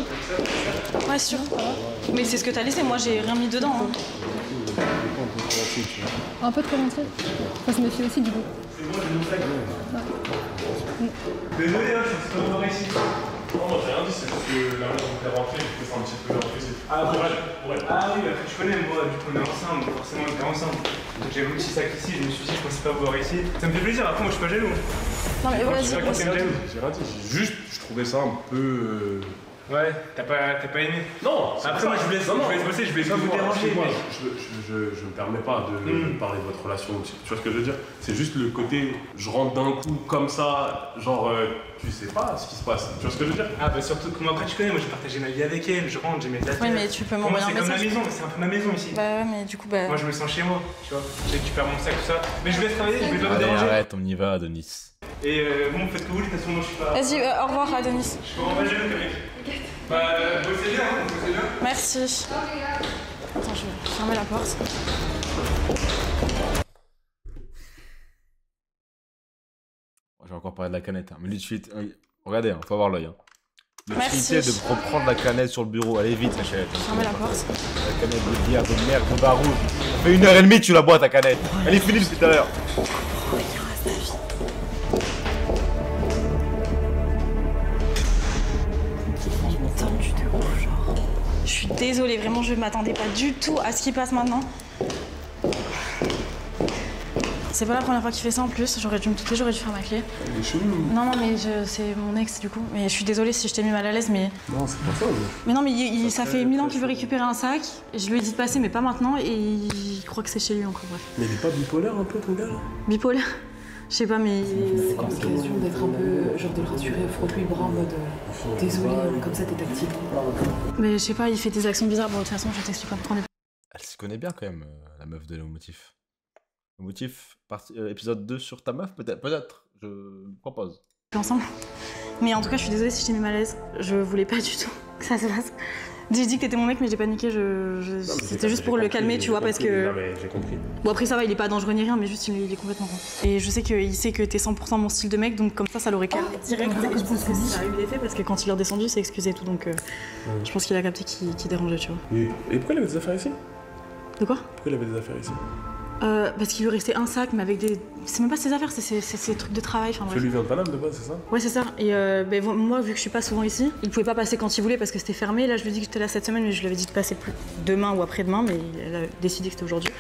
Ouais, sûr. Mais c'est ce que t'as laissé, moi j'ai rien mis dedans. Hein. Un peu trop entier. Faut se méfier aussi du coup. Désolé, hein, c'est pas mon récit. Non, moi j'ai rien dit, c'est parce que la meuf on fait rentrer, je fais un petit peu leur récit. Ah, pour elle. Ah oui, bah, tu connais, moi, du coup, on est ensemble, forcément, on était ensemble. Donc j'avais un petit sac ici, je me suis dit, je pensais pas voir ici. Ça me fait plaisir, après, moi, je suis pas jaloux. Non mais vas-y. J'ai pas J'ai rien dit, juste, je trouvais ça un peu. Ouais, t'as pas aimé? Non! Après, moi, je vous laisse bosser, je vais pas vous déranger. Moi, Mais... je me permets pas de parler de votre relation. Tu vois ce que je veux dire? C'est juste le côté, je rentre d'un coup comme ça, genre, tu sais pas ce qui se passe. Tu vois ce que je veux dire? Ah, bah surtout que moi, après, tu connais, moi, j'ai partagé ma vie avec elle, je rentre, j'ai mes affaires. Oui, mais tu peux Pour moi, m'envoyer un c'est comme la message. maison, c'est un peu ma maison ici. Bah ouais, mais du coup, bah. Moi, je me sens chez moi, tu vois. Je récupère mon sac, tout ça. Mais je vous laisse travailler, je vais pas vous Allez, déranger. arrête, on y va, Adonis. Et bon, faites ce que vous voulez, de toute façon, moi, je suis pas. Vas-y, au revoir Adonis. Je suis vraiment pas jaloux, mec. Bah, bossez bien, hein, bossez bien. Merci. Attends, je vais fermer la porte. Je vais encore parler de la canette, hein. Mais lui de suite, regardez, hein, faut avoir l'œil. Hein. L'utilité Merci. de reprendre la canette sur le bureau. Allez vite, la canette. Fermez la porte. La canette de bière de merde de bar rouge. Ça fait 1h30 que tu la bois ta canette. Elle est finie depuis tout à l'heure. Je suis désolée, vraiment, je m'attendais pas du tout à ce qui passe maintenant. C'est pas la première fois qu'il fait ça en plus, j'aurais dû me douter, j'aurais dû faire ma clé. Il est chelou. Non, non, mais c'est mon ex du coup. Mais je suis désolée si je t'ai mis mal à l'aise, mais. Non, c'est pas ça. Mais non, mais ça fait 1000 ans qu'il veut récupérer un sac. Je lui ai dit de passer, mais pas maintenant, et il croit que c'est chez lui encore, bref. Mais il est pas bipolaire un peu, ton gars là? Bipolaire? Je sais pas, mais. C'est l'occasion d'être un peu, genre de le rassurer, frotte-lui le bras en mode désolé, comme ça t'es tactile. Mais je sais pas, il fait des actions bizarres. Bon, de toute façon, je t'explique pas trop. Elle se connaît bien quand même, la meuf de Lomotif. Lomotif, épisode 2 sur ta meuf, peut-être, je propose. Ensemble. Mais en tout cas, je suis désolée si je t'ai mis mal à l'aise. Je voulais pas du tout que ça se passe. J'ai dit que t'étais mon mec, mais j'ai paniqué. C'était juste pour le calmer, tu vois, parce que. Non, mais j'ai compris. Bon, après, ça va, il est pas dangereux ni rien, mais juste il est complètement con. Et je sais qu'il sait que t'es 100% mon style de mec, donc comme ça l'aurait calmé direct. Et je pense que ça a eu l'effet, parce que quand il est redescendu, il s'est excusé et tout, donc je pense qu'il a capté qu'il dérangeait, tu vois. Et pourquoi il avait des affaires ici? De quoi? Pourquoi il avait des affaires ici? Parce qu'il lui restait un sac, mais avec des. C'est même pas ses affaires, c'est ses trucs de travail. Enfin, Parce que lui vient de Paname de base, c'est ça? Ouais, c'est ça. Et moi, vu que je suis pas souvent ici, il pouvait pas passer quand il voulait parce que c'était fermé. Là, je lui ai dit que j'étais là cette semaine, mais je lui avais dit de passer plus demain ou après-demain, mais il a décidé que c'était aujourd'hui.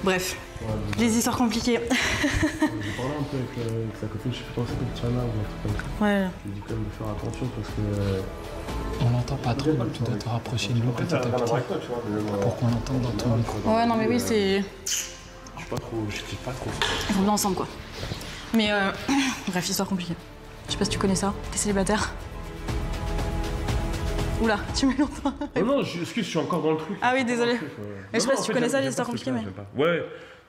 Bref, les histoires compliquées. J'ai parlé un peu avec sa copine, je sais plus comment c'est, Tiana ou un truc comme ça. Ouais. Je lui ai dit quand même de faire attention parce que. On l'entend pas trop, donc tu dois te rapprocher de l'eau petit à petit pour qu'on l'entende dans ton micro. Ouais, non, mais oui, c'est. Je dis pas trop. Ils vont bien ensemble, quoi. Mais bref, histoire compliquée. Je sais pas si tu connais ça. T'es célibataire? Oula, tu mets longtemps. Oh non, excuse, je suis encore dans le truc. Ah oui, désolé. Mais je sais pas si tu connais ça, l'histoire compliquée, mais. Ouais,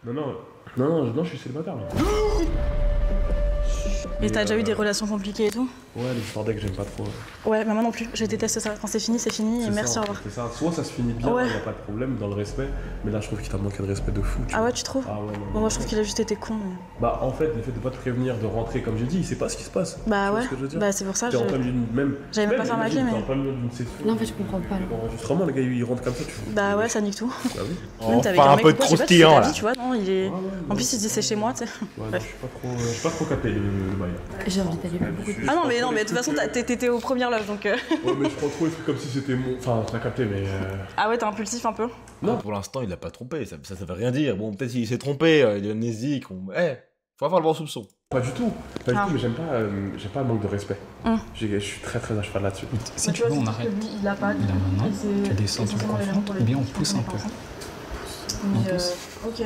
non, je suis célibataire là. Et t'as déjà eu des relations compliquées et tout? Ouais, l'histoire d'ex, j'aime pas trop. Ouais, mais moi non plus. Je déteste ça. Quand c'est fini, et merci, au revoir. C'est ça. Soit ça se finit bien, Ouais. y a pas de problème dans le respect, mais là je trouve qu'il t'a manqué de respect de fou. Ah ouais, tu trouves? Ah ouais, non. Bon, moi je trouve qu'il a juste été con. Mais... Bah en fait, le fait de pas te prévenir, de rentrer comme j'ai dit, il sait pas ce qui se passe. Bah Tu vois ouais, ce que je veux dire? bah c'est pour ça T'es que en plein milieu d'une même. J'avais même pas fait ma clé, mais. T'es en plein milieu d'une session. Non, en fait, je comprends pas. Là. Enregistrement, le gars il rentre comme ça, tu fais. Bah ouais, ça nique tout. Bah oui. Même t'avais Enfin, un peu de quoi, je sais pas, croustillant, tu sais, là. tu vois, non, il est. En plus, il se dit c'est chez moi, tu sais. Ouais, non, je suis pas trop capé le bail. J'ai envie d'aller beaucoup. Ah non, mais de toute façon, t'étais aux premières loges donc. Ouais, mais je prends trop les trucs comme si c'était mon. Enfin, t'as capté, mais. Ah ouais, t'es impulsif un peu? Non, pour l'instant, il l'a pas trompé, ça veut rien dire. Bon, peut-être qu'il s'est trompé, il est amnésique. Faut avoir le bon soupçon. Pas du tout, mais j'aime pas le manque de respect. Je suis très à cheval là-dessus. Si tu veux, on arrête. Il a pas. Là maintenant, tu descends, tu le confrontes, ou bien on pousse un peu. On pousse. Ok.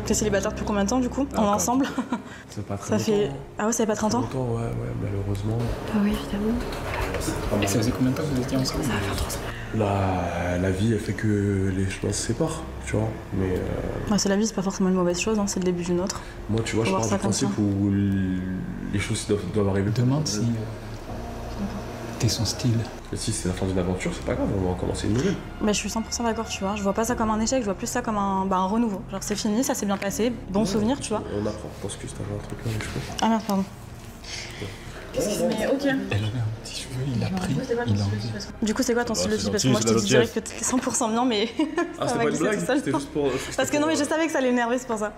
T'es célibataire depuis combien de temps du coup? On est ensemble? C'est pas très Ça fait. longtemps. Ah ouais, ça fait pas 30 ans? Longtemps, ouais, malheureusement. Ah oui, évidemment. Et ça faisait combien de temps que vous étiez ensemble? Ça va faire 3 ans. La vie, elle fait que les chemins se séparent, tu vois. Mais Ouais, c'est la vie, c'est pas forcément une mauvaise chose, hein, c'est le début d'une autre. moi, tu vois, je Faut pars voir du ça comme principe ça. où les choses doivent arriver. Demande si t'es son style. Et si c'est la fin d'une aventure, c'est pas grave, on va recommencer une nouvelle. Mais je suis 100% d'accord, tu vois. Je vois pas ça comme un échec, je vois plus ça comme un renouveau. Genre c'est fini, ça s'est bien passé, bon souvenir, tu vois. On apprend. Je pense que t'avais un truc là, les cheveux. Ah merde, pardon. Mais ok. Elle avait un petit cheveu, il a pris, il a enlevé. Du coup, c'est quoi ton style de vie? c'est Parce que moi, je gentil, te c'est dis la direct que t'es 100% bien, mais Ah, ça c'était va pas une glisser blague, tout seul. c'était juste pour. Parce que non, mais je savais que ça allait énerver, c'est pour ça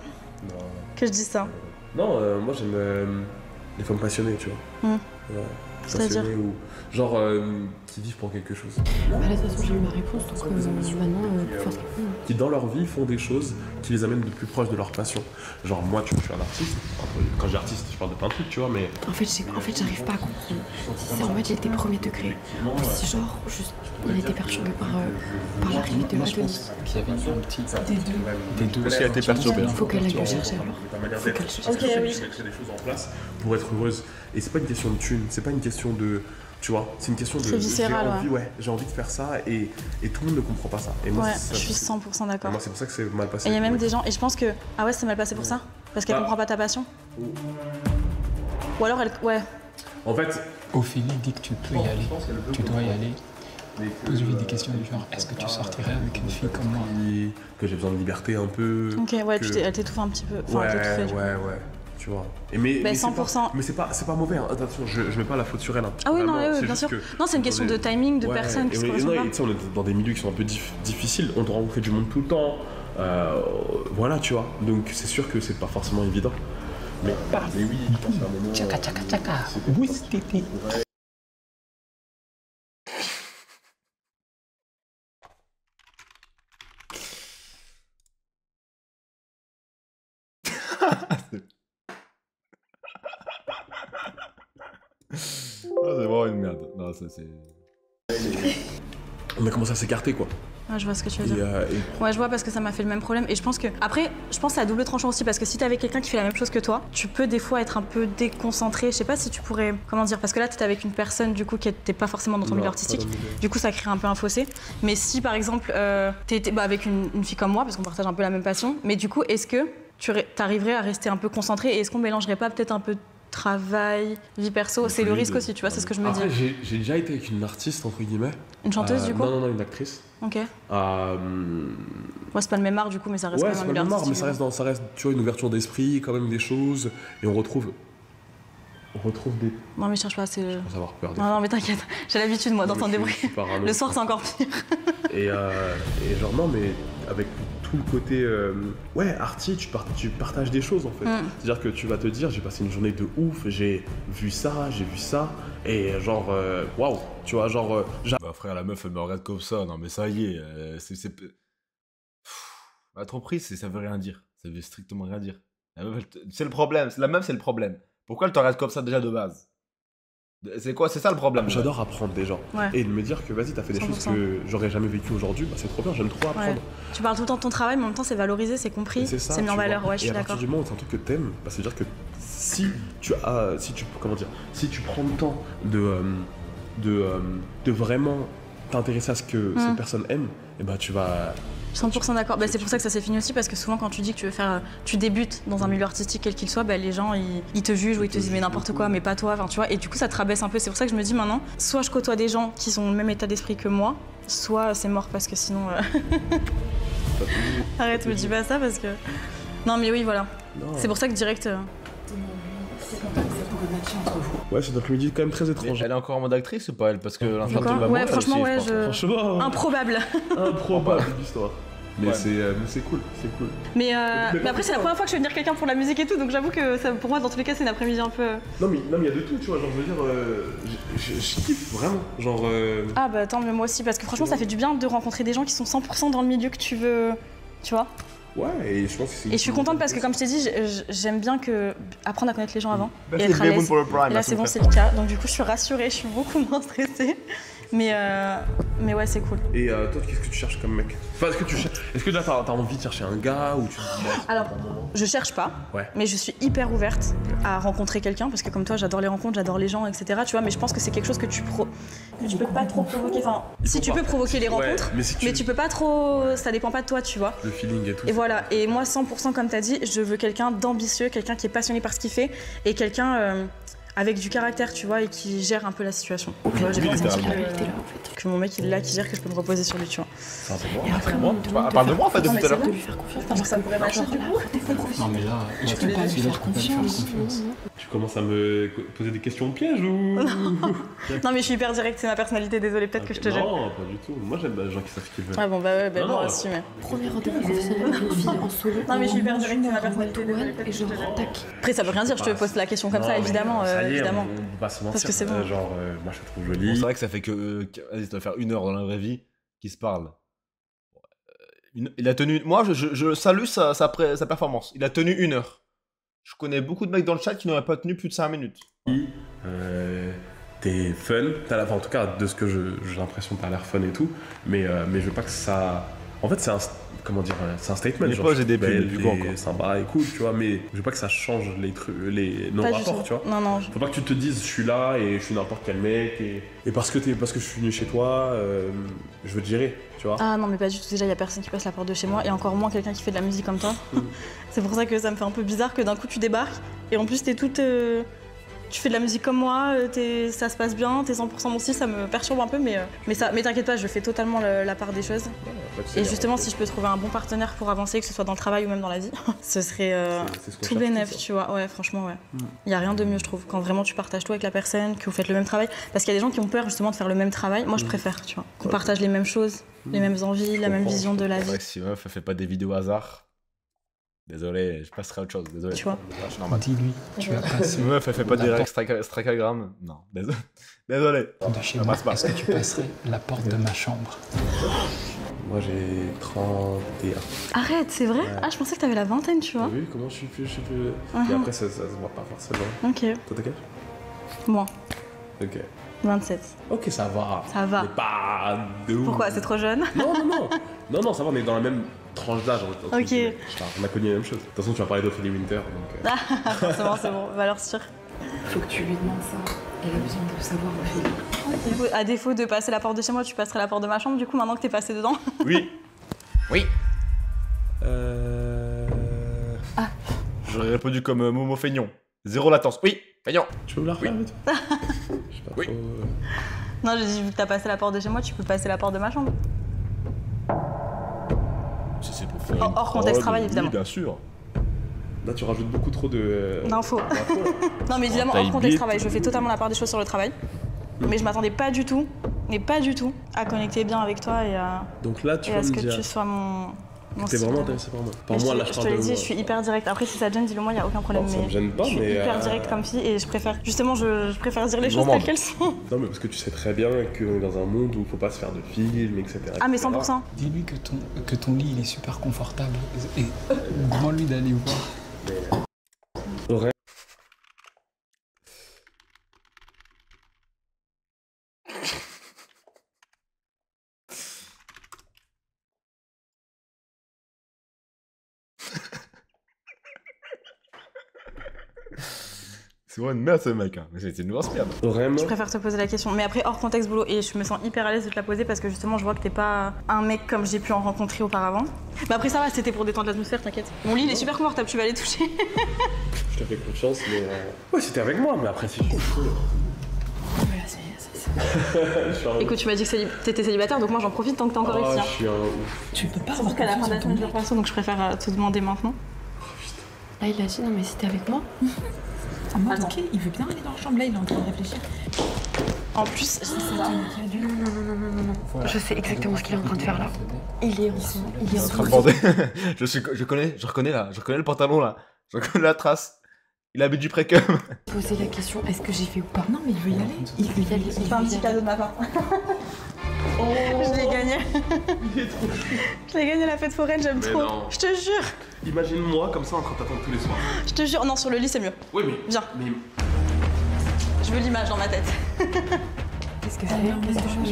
Non, que je dis ça. non moi j'aime les femmes passionnées, tu vois. Ouais. C'est-à-dire Passionnées ou. Genre, qui vivent pour quelque chose. Bah, là, de toute façon, j'ai eu ma réponse, donc maintenant, pour faire ce qu'il faut. Qui dans leur vie font des choses qui les amènent de plus proche de leur passion. Genre moi, tu vois, je suis un artiste. Quand j'ai artiste, je parle de plein de trucs, tu vois, mais. En fait, j'arrive pas à comprendre. C'est en mode, j'étais premier degré. Ou si genre, juste, il était perturbé par l'arrivée de Moi, je Adonis. pense qu'il y avait un petit. Des deux. Des deux. Parce qu'elle a été perturbée. Il faut qu'elle aille le chercher alors. Faut qu'elle cherche. Ok, oui. Mettre des choses en place pour être heureuse. Et c'est pas une question de thune, c'est pas une question de. Tu vois, c'est une question de. C'est viscéral, j'ai envie de faire ça et tout le monde ne comprend pas ça. Et moi, Ouais, c'est je ça. suis 100% d'accord. Moi, c'est pour ça que c'est mal passé. Et il y a même des gens, et je pense que. Ah ouais, c'est mal passé pour ça? Parce qu'elle Bah. comprend pas ta passion? Ou alors elle. Ouais. En fait. Ophélie dit que tu peux y aller, tu dois y aller. Pose-lui des questions du genre, est-ce que tu sortirais avec une fille comme moi? Que j'ai besoin de liberté un peu. Ok, ouais, que- elle t'étouffe un petit peu. Enfin, elle t'étouffait, du coup. ouais. tu vois. Mais 100%. Mais c'est pas mauvais, hein. Attention, je mets pas la faute sur elle. Hein. Ah oui, Vraiment, non, bien sûr. Non, c'est une question de timing, de personnes qui se correspondent pas. Tu sais, on est dans des milieux qui sont un peu difficiles, on doit rencontrer du monde tout le temps. Voilà, tu vois. Donc c'est sûr que c'est pas forcément évident. Mais oui, je pense qu'à un moment. Tchaka tchaka tchaka. Oui, c'était. C'est vraiment une merde. Non, ça c'est. On a commencé à s'écarter quoi. Ouais, je vois ce que tu veux dire. Ouais, je vois parce que ça m'a fait le même problème. Et je pense que. Après, je pense que c'est à double tranchant aussi parce que si t'es avec quelqu'un qui fait la même chose que toi, tu peux des fois être un peu déconcentré. Je sais pas si tu pourrais. Comment dire? Parce que là, t'es avec une personne du coup qui était pas forcément dans ton milieu artistique. Du coup, ça crée un peu un fossé. Mais si par exemple, t'es avec une fille comme moi, parce qu'on partage un peu la même passion, mais du coup, est-ce que tu arriverais à rester un peu concentré et est-ce qu'on mélangerait pas peut-être un peu travail, vie perso? C'est le risque aussi, tu vois, c'est ce que je me dis. J'ai déjà été avec une artiste, entre guillemets. Une chanteuse du coup? Non, une actrice. Ok. Ouais, c'est pas le même art du coup, mais ça reste quand même un milieu artistique. Mais ça reste, tu vois, une ouverture d'esprit, quand même des choses, et on retrouve des... Non mais je cherche pas, c'est... Je pense avoir peur. Non mais t'inquiète, j'ai l'habitude moi d'entendre des bruits. Le soir c'est encore pire. et genre non mais avec tout le côté arty, tu partages des choses en fait. C'est-à-dire que tu vas te dire j'ai passé une journée de ouf, j'ai vu ça, et genre waouh, tu vois genre... Bah frère, la meuf elle me regarde comme ça, non mais ça y est, la tromperie ça veut rien dire, ça veut strictement rien dire. C'est le problème, la meuf c'est le problème. Pourquoi elle te regarde comme ça déjà de base? C'est quoi? C'est ça le problème. J'adore apprendre des gens. Ouais. Et de me dire que vas-y, t'as fait des 100%. Choses que j'aurais jamais vécues aujourd'hui, bah c'est trop bien, j'aime trop apprendre. Ouais. Tu parles tout le temps de ton travail, mais en même temps c'est valorisé, c'est compris, c'est mis en valeur. Ouais, je suis d'accord. Et à partir du moment où c'est un truc que t'aimes, bah c'est à dire que si tu prends le temps de vraiment t'intéresser à ce que cette personne aime, et bah tu vas... 100% d'accord. Bah, c'est pour ça que ça s'est fini aussi parce que souvent quand tu dis que tu débutes dans un milieu artistique quel qu'il soit, bah, les gens ils te jugent ou ils te disent mais n'importe quoi, mais pas toi, enfin tu vois. Et du coup ça te rabaisse un peu. C'est pour ça que je me dis maintenant, soit je côtoie des gens qui sont au même état d'esprit que moi, soit c'est mort parce que sinon. Arrête, me dis pas ça parce que. Non mais oui voilà. C'est pour ça que direct. Ouais, c'est donc midi quand même très étrange. Elle est encore en mode actrice ou pas elle? Parce que ouais, franchement, ouais, Improbable. Improbable l'histoire. Mais c'est cool, Mais après, c'est la première fois que je vais venir quelqu'un pour la musique et tout, donc j'avoue que ça, pour moi, dans tous les cas, c'est une après-midi un peu. Non, mais il y a de tout, tu vois. Genre, je veux dire, je kiffe vraiment. Genre. Ah, bah attends, mais moi aussi, parce que franchement, ça fait du bien de rencontrer des gens qui sont 100% dans le milieu que tu veux. Tu vois? Ouais, et je pense que c'est... Et je suis contente parce que, comme je t'ai dit, j'aime bien apprendre à connaître les gens avant et être à l'aise. Et là, c'est bon, c'est le cas. Donc, du coup, je suis rassurée, je suis beaucoup moins stressée. Mais ouais, c'est cool. Et toi, qu'est-ce que tu cherches comme mec? Enfin, est-ce que là, t'as envie de chercher un gars ou tu... Alors, je cherche pas, mais je suis hyper ouverte à rencontrer quelqu'un parce que comme toi, j'adore les rencontres, j'adore les gens, etc. Tu vois, mais je pense que c'est quelque chose que tu peux pas trop provoquer. Enfin, si tu peux provoquer les rencontres, mais tu peux pas trop... Ça dépend pas de toi, tu vois. Le feeling et tout. Et voilà, et moi, 100% comme t'as dit, je veux quelqu'un d'ambitieux, quelqu'un qui est passionné par ce qu'il fait et quelqu'un... avec du caractère, tu vois, et qui gère un peu la situation. Tu vois, j'ai pas senti que mon mec il est là, qui gère, que je peux me reposer sur lui, tu vois. Parle de moi en fait depuis tout à l'heure. Genre ça pourrait marcher du coup. Non mais là, tu peux pas lui faire confiance. Tu commences à me poser des questions pièges ou... Non mais je suis hyper directe, c'est ma personnalité, désolée, peut-être que je te gêne. Non, pas du tout. Moi j'aime les gens qui savent ce qu'ils veulent. Ah bon bah ouais, moi aussi, mais... Premier rendez-vous professionnel avec une fille en solo. Non mais je suis hyper directe, c'est ma personnalité, désolée, peut-être que je te gêne. Après ça veut rien dire, je te pose la question comme ça, évidemment. Évidemment. On va se mentir. Parce que c'est bon. Genre, moi je te trouve jolie. Bon, c'est vrai que ça fait que. Vas-y, ça va faire 1 heure dans la vraie vie qu'ils se parlent. Il a tenu. Moi, je salue sa performance. Il a tenu 1 heure. Je connais beaucoup de mecs dans le chat qui n'auraient pas tenu plus de 5 minutes. T'es fun. En tout cas, de ce que j'ai l'impression que t'as l'air fun et tout. Mais je veux pas que ça. En fait, c'est un. Comment dire, c'est un statement. Les poses et des pulls, du coup. C'est sympa et cool, tu vois, mais je veux pas que ça change nos rapports, tu vois. Non. Faut pas que tu te dises, je suis là et je suis n'importe quel mec et parce que je suis venu chez toi, je veux te gérer, tu vois. Ah non, mais pas du tout. Déjà, y a personne qui passe la porte de chez moi et encore moins quelqu'un qui fait de la musique comme toi. C'est pour ça que ça me fait un peu bizarre que d'un coup tu débarques et en plus t'es toute. tu fais de la musique comme moi, ça se passe bien, t'es 100% mon style, ça me perturbe un peu, mais t'inquiète pas, je fais totalement la part des choses. Et justement, si je peux trouver un bon partenaire pour avancer, que ce soit dans le travail ou même dans la vie, ce serait tout bénef, tu vois. Ouais, franchement, ouais. Il y a rien de mieux, je trouve, quand vraiment tu partages tout avec la personne, que vous faites le même travail. Parce qu'il y a des gens qui ont peur justement de faire le même travail. Moi, je préfère, tu vois, qu'on partage les mêmes choses, les mêmes envies, la même vision de la vie. Ouais, si meuf, elle fait pas des vidéos hasard. Désolé, je passerai à autre chose, désolé. Tu vois. Dis-lui, tu vas passer. Si meuf, elle fait pas des directs Strakagram, non, désolé. Désolé. De chez moi, est-ce que tu passerais la porte de ma chambre? Moi j'ai 31. Arrête, c'est vrai? Ah, je pensais que t'avais la vingtaine, tu vois. T'as vu comment je suis plus. Et après, ça se voit pas forcément. Ok. Toi, t'as quel âge? Moi, Ok. 27. Ok, ça va. Ça va. Mais pas de ouf. Pourquoi? C'est trop jeune? Non, ça va, on est dans la même tranche d'âge. Ok. On a connu la même chose. De toute façon, tu vas parler d'Ophélie Winter, donc... Forcément, c'est bon, valeur sûre. Faut que tu lui demandes ça. Elle a besoin de savoir, Ophélie. À défaut de passer la porte de chez moi, tu passerais la porte de ma chambre, du coup, maintenant que t'es passé dedans. Oui. Oui. Ah. J'aurais répondu comme Momo Feignon. Zéro latence. Oui, Feignon. Tu veux me la refaire vite? Je sais pas Oui. trop... Non, j'ai dit, vu que t'as passé la porte de chez moi, tu peux passer la porte de ma chambre. Si c'est pour faire Hors contexte travail, évidemment. Oui, bien sûr. Là, tu rajoutes beaucoup trop de... D'infos. Non, mais évidemment, hors contexte travail, je fais totalement la part des choses sur le travail. Mais je m'attendais pas du tout, à connecter bien avec toi et à, Donc là, tu et vas à me ce que dire... tu sois mon T'es style. vraiment intéressé par moi. Mais Par moi, là, je je te parle l'ai de dit, moi. je suis hyper directe. Après, si ça te gêne, dis-le moi, y a aucun problème. Non, ça me gêne pas, je suis mais, hyper directe comme fille et je préfère, justement, je préfère dire les choses telles qu'elles sont. Non, mais parce que tu sais très bien qu'on est dans un monde où il faut pas se faire de films, etc. Ah, mais 100%. Dis-lui que ton lit il est super confortable et demande-lui d'aller où. Aurait... C'est vraiment une merde ce mec, hein. C'est une grosse merde. Vraiment. Je préfère te poser la question. Mais après, hors contexte boulot, et je me sens hyper à l'aise de te la poser parce que justement, je vois que t'es pas un mec comme j'ai pu en rencontrer auparavant. Mais après, ça va, c'était pour détendre l'atmosphère, t'inquiète. Mon lit, il est super confortable, tu vas aller toucher. Je te fais confiance, mais... Ouais, c'était avec moi, mais après, c'est... Écoute, tu m'as dit que t'étais célibataire, donc moi j'en profite tant que t'es encore ici. Je suis un ouf. Tu peux pas Surtout qu'à la fin de la semaine, je repasse, donc je préfère te demander maintenant. Là, il a dit non, mais si t'es avec moi. Ah, moi, ok, il veut bien aller dans la chambre, là, il est en train de réfléchir. En plus, Non. Je sais exactement ce qu'il est en train de faire là. Il est en train de bander. je reconnais le pantalon là. Je reconnais la trace. Il a bu du précum. Poser la question, est-ce que j'ai fait ou pas? Non, mais il veut y aller. Il veut y aller. c'est un petit cadeau de ma part. Je l'ai gagné. Je l'ai gagné la fête foraine, j'aime trop. non. Je te jure. Imagine-moi comme ça en train de t'attendre tous les soirs. Je te jure. Non, sur le lit, c'est mieux. Oui, mais... Viens. Mais... Je veux l'image dans ma tête. Qu'est-ce que c'est? Mais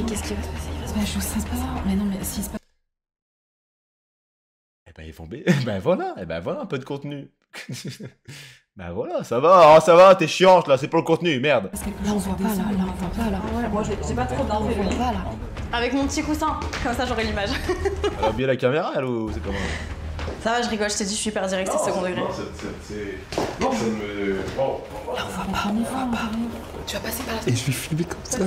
qu'est-ce qui va se passer? Bah, je sais pas. Mais non, mais s'il se passe. Eh ben ils vont voilà un peu de contenu. Ben voilà, ça va, t'es chiante là, c'est pour le contenu, merde. Là, on voit pas, là, on voit pas, là. Ouais, moi j'ai pas trop On d'infos. voit pas, là. Avec mon petit coussin, comme ça j'aurai l'image. Elle a oublié la caméra, elle, ou c'est comment? Ça va, je rigole, je t'ai dit, je suis hyper direct, c'est second degré. Non, ça me... Bon. Là, on voit pas. Tu vas passer par la Et fenêtre. je vais filmer comme ça.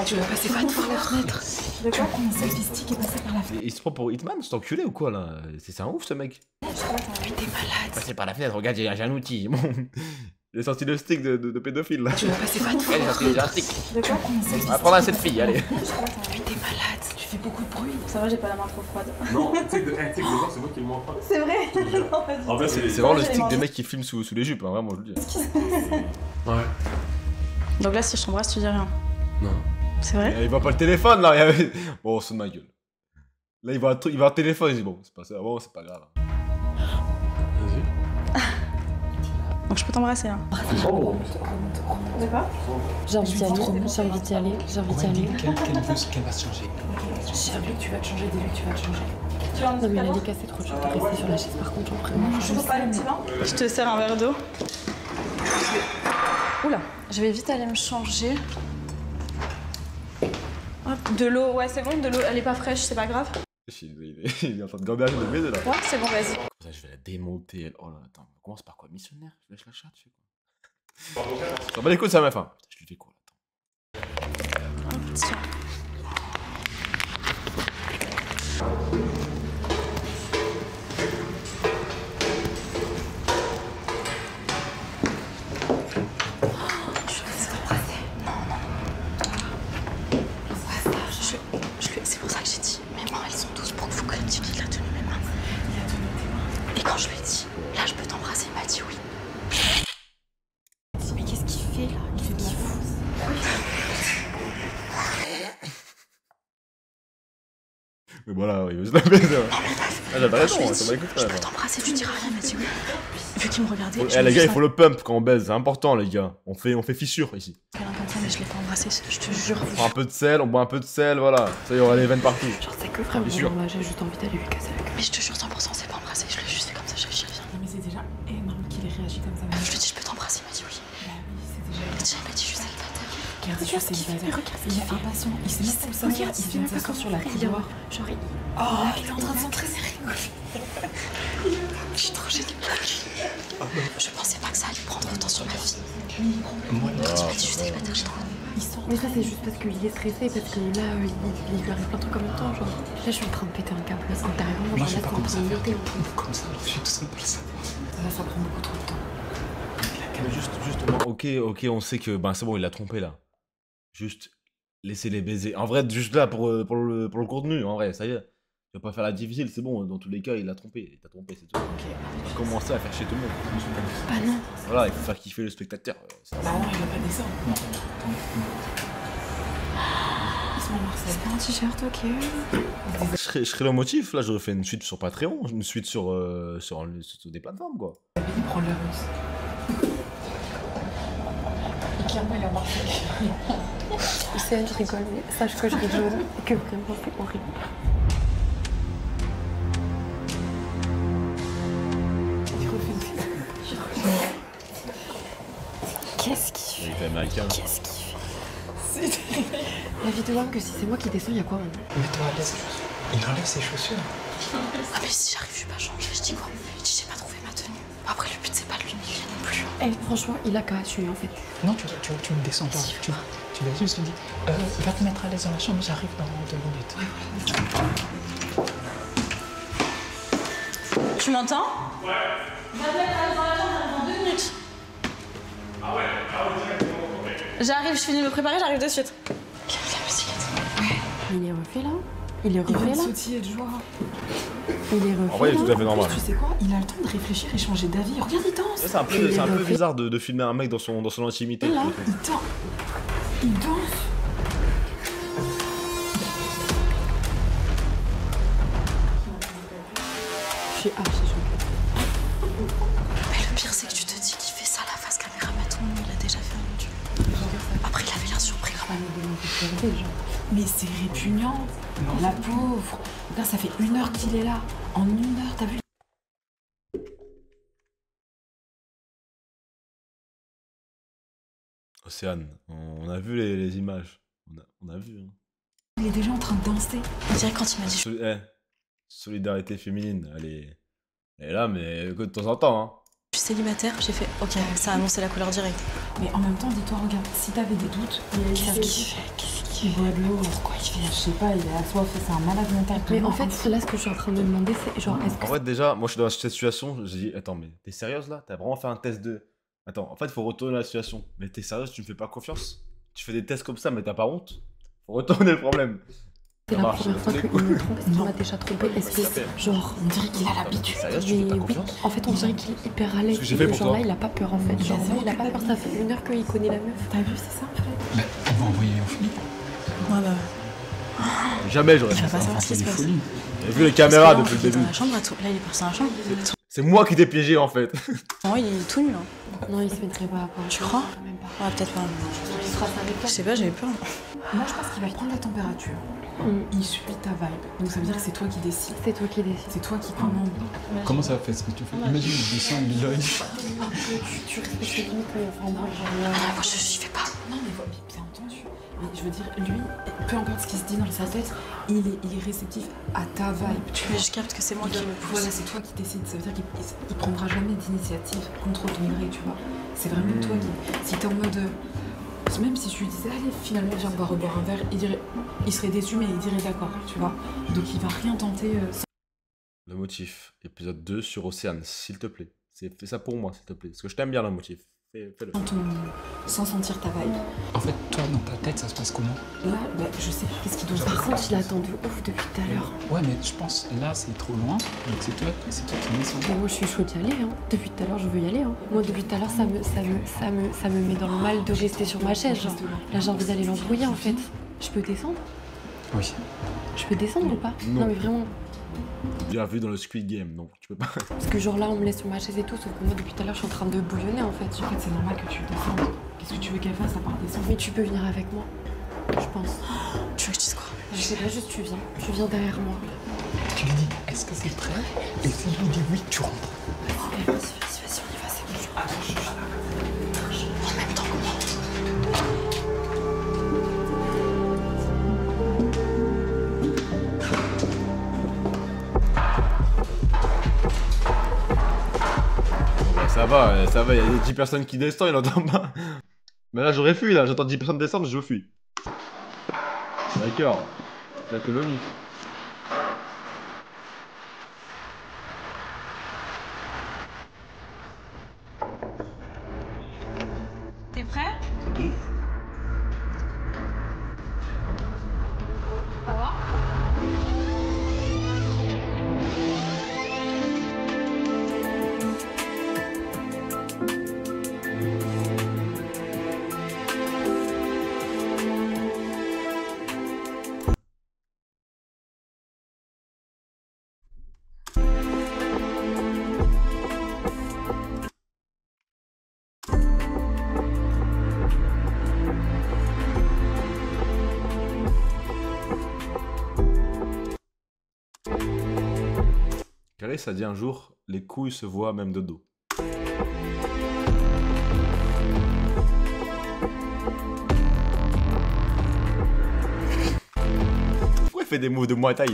Tu vas passer par la fenêtre. De quoi? Comment ça, Pistique est passé par la fenêtre? Il se prend pour Hitman, cet enculé ou quoi là? C'est un ouf ce mec. Mais t'es malade. Passer par la fenêtre, regarde, j'ai un outil. Bon. J'ai sorti le stick de pédophile là. Tu vas passer par la Ouais, j'ai un stick. De quoi? On va prendre à cette fille, allez. Mais t'es malade. Tu fais beaucoup de bruit. Ça va, j'ai pas la main trop froide. Non, tu sais que de voir, c'est moi qui le montre. C'est vrai? Non, vas-y. En fait, C'est vraiment le stick des mecs qui filment sous les jupes, hein, vraiment, je le dis. Ouais. Donc là, si je t'embrasse, tu dis rien. Non. C'est vrai? Il voit pas le téléphone là. Bon, c'est de ma gueule. Là, il voit un téléphone, il dit bon, c'est pas ça, bon, c'est pas grave. Vas-y. Donc je peux t'embrasser là. Oh. D'accord? J'ai envie d'y aller. Quelle va se changer? J'ai envie que tu vas te changer dès que tu vas te changer. Non, mais la Lika, c'est trop dur de rester sur la chaise. Par contre, vraiment, Je te sers un verre d'eau. Oula, je vais vite aller me changer. Hop, de l'eau, ouais c'est bon, de l'eau, elle est pas fraîche, c'est pas grave. Il est en train de gamberger de baiser là. Ouais, c'est bon, vas-y. Ça, je vais la démonter. Oh là, attends, on commence par quoi? Missionnaire? Je lâche la chatte, tu sais quoi? Ça va les coups de sa meuf, hein. Putain, je lui fais quoi là? Tiens. C'est pour ça que j'ai dit, mes mains elles sont douces pour que vous connaissiez qu'il a tenu mes mains. Et quand je lui ai dit, là je peux t'embrasser, il m'a dit oui. Mais qu'est-ce qu'il fait là? Il fait de la fausse. Mais voilà, oui, je la baise. Ah, j'avais raison, je ça m'a écouté. je peux t'embrasser, tu diras rien, il m'a dit oui. Vu qu'il me regardait, Eh les gars, il faut le pump quand on baise, c'est important les gars. On fait fissure ici. Comme ça, mais je l'ai pas embrassé, je te jure. On prend un peu de sel, on boit un peu de sel, voilà. Ça y aura les veines partout. Genre, c'est que vraiment, Fissure. là, j'ai juste envie d'aller lui casser la gueule. Mais je te jure 100%, c'est pas embrassé, je l'ai juste fait comme ça, j'ai rien. Non, mais c'est déjà énorme qu'il ait réagi comme ça. Je lui ai dit, je peux t'embrasser, il m'a dit oui. Bah oui, c'est déjà. Déjà, il m'a dit, je suis célibataire. Regarde, je suis célibataire. Il est impatient, il se met comme ça. Regarde, il vient de s'asseoir sur la couloir. Genre, Oh, il est en train de s'entrer, c'est rigolo. Je suis trop gênée. Je pensais pas que ça allait prendre autant sur ma vie. Moi, Quand il m'a dit, je suis célibataire, j'ai trop. mais ça, c'est juste parce qu'il est stressé, parce que là, il lui arrive plein de trucs en même temps. Genre, là, je suis en train de péter un câble intérieurement. Moi, Genre, je sais là, pas c'est en comment train ça de faire. monter. Comme ça, je suis tout seul pour ça. Là, ça prend beaucoup trop de temps. Mais juste, ok, on sait que ben c'est bon, il l'a trompé là. Juste, laissez-les baiser. En vrai, juste là pour le contenu, en vrai, ça y est. Tu vas pas faire la difficile, c'est bon, dans tous les cas, il l'a trompé. Il t'a trompé, c'est tout. Il va commencer à faire chier tout le monde. Bah non. Voilà, il faut faire kiffer le spectateur. Bah non, il va pas descendre. Non. Il se met Marseille. C'est pas un t-shirt, ok. Je serais le motif, là, j'aurais fait une suite sur Patreon, une suite sur des plateformes, quoi. Il prend de l'avance. Et clairement, il est en Marseille. C'est je rigole, mais sache que je rigole et que vraiment, c'est horrible. Qu'est-ce qu'il fait? Il fait américain. Qu'est-ce qu'il fait? La vidéo, que si c'est moi qui descends, il y a quoi maintenant? Mets-toi à l'aise. Il enlève ses chaussures. Ah, mais si j'arrive, je suis pas changée, je dis quoi? Je dis, j'ai pas trouvé ma tenue. Après, le but, c'est pas de l'humilier non plus. Eh, franchement, il a qu'à assumer en fait. Non, tu ne descends pas. Tu vas juste lui dire va te mettre à l'aise dans la chambre, j'arrive dans 2 minutes. Tu m'entends? Ouais. Va te mettre à l'aise dans la chambre, j'arrive dans 2 minutes. Ah ouais, J'arrive, je finis de me préparer, j'arrive de suite. Il est refait là? Il est Il refait vient de là? sautiller de joie. Il est refait En vrai, il est là? tout à fait normal. Tu sais quoi? Il a le temps de réfléchir et changer d'avis. Regarde, il danse. C'est un peu bizarre de filmer un mec dans son intimité. Et là, il danse. Il danse. Je suis archi choquée. Mais le pire, c'est que tu te dis qu'il fait ça la face caméra, mais tout le monde l'a déjà fait un module. Après, il avait l'air surpris quand même. Mais c'est répugnant. La pauvre. Regarde, ça fait 1 heure qu'il est là. En 1 heure, t'as vu? Océane, on a vu les images. On a vu. Hein. Il est déjà en train de danser. On dirait quand il m'a dit. Solidarité féminine, elle est là, mais que de temps en temps. Hein. Je suis célibataire, j'ai fait ok, ça a annoncé la couleur directe. Mais en même temps, dis-toi, regarde, si t'avais des doutes, Qu'est-ce qu'il fait? Qu'est-ce qu'il il boit de l'eau. Pourquoi il fait? Je sais pas, il est assoiffé, c'est un malade mental. Mais en fait, là, ce que je suis en train de me demander, c'est genre, est-ce que. En fait, déjà, moi je suis dans cette situation, j'ai dit, attends, mais t'es sérieuse là? T'as vraiment fait un test de. Attends, en fait, il faut retourner la situation. Mais t'es sérieuse, tu me fais pas confiance? Tu fais des tests comme ça, mais t'as pas honte? Faut retourner le problème. C'est la première fois qu'il me trompe, est-ce qu'il m'a déjà trompé? Est-ce que, genre, On dirait qu'il a l'habitude. Sérieuse, tu fais pas oui, confiance? en fait, on dirait qu'il est hyper à l'aise. Ce que j'ai fait pour Genre toi. là, il a pas peur en fait. Genre, il a pas peur, ça fait 1 heure qu'il connaît la meuf. T'as vu, c'est ça en fait? Bah, on va envoyer un flic. Ouais, bah. Jamais j'aurais Il fait va ça. pas savoir ce qui se passe. J'ai vu les caméras Parce que depuis le là, début. Dans la chambre, à tout. Là, il est parti dans la chambre. C'est moi qui t'ai piégé en fait. Non, il est tout nul. Hein. Non, il se mettrait pas à part. Tu crois? Même pas. Ouais, peut-être pas. Il sera avec Je toi. sais pas, j'avais peur. Moi, je pense qu'il va prendre la température. Il suit ta vibe. Donc ça veut dire que c'est toi qui décides. C'est toi qui décides. C'est toi qui commande. Comment ça fait ce que tu fais? Imagine, il descend, il est là, Tu respectes les limites, mais enfin, moi, Ah, moi, j'y fais pas. Non, mais bien entendu. Mais je veux dire, lui, peu importe ce qui se dit dans sa tête, il est réceptif à ta vibe. Je capte que c'est moi qui me pousse. Voilà, c'est toi qui décides. Ça veut dire qu'il prendra jamais d'initiative contre ton gré, tu vois. C'est vraiment toi qui... Si t'es en mode... Même si je lui disais, allez, finalement, viens boire un verre, il serait déçu, mais il dirait d'accord, tu vois. Donc il va rien tenter. Le motif, épisode 2 sur Océane, s'il te plaît. Fais ça pour moi, s'il te plaît. Parce que je t'aime bien le motif. Fais-le. Sans sentir ta vibe. En fait, toi, dans ta tête, ça se passe comment? Là, bah, je sais pas qu'est-ce qu'il doit faire. Par contre, il attend de ouf depuis tout à l'heure. Ouais, mais je pense, là, c'est trop loin. Donc c'est toi qui descends. Mais moi, je suis chaude d'y aller. Hein. Depuis tout à l'heure, je veux y aller. Hein. Moi, depuis tout à l'heure, ça me met dans le mal de rester sur ma chaise. Genre. Là, j'ai envie d'aller l'embrouiller, en fait. Je peux descendre? Oui. Je peux descendre ou pas? Non, mais vraiment. Bien vu dans le Squid Game, donc tu peux pas. Parce que genre là on me laisse sur ma chaise et tout, sauf que moi depuis tout à l'heure je suis en train de bouillonner en fait. En fait c'est normal que tu descendes. Qu'est-ce que tu veux qu'elle fasse à part descendre? Mais tu peux venir avec moi, je pense. Tu veux que je dise quoi? Je sais pas, juste tu viens derrière moi. Tu lui dis, est-ce que c'est prêt? Et si lui dit oui, tu rentres. Vas-y, on y va, c'est bon. Attends, En même temps que moi. Ça va, il y a 10 personnes qui descendent, il entend pas. Mais là j'aurais fui, là, j'entends 10 personnes descendre, je fuis. D'accord, l'économie. T'es prêt? Ça va? Clarisse a dit un jour, les couilles se voient même de dos. Pourquoi il fait des mots de Muay Thai?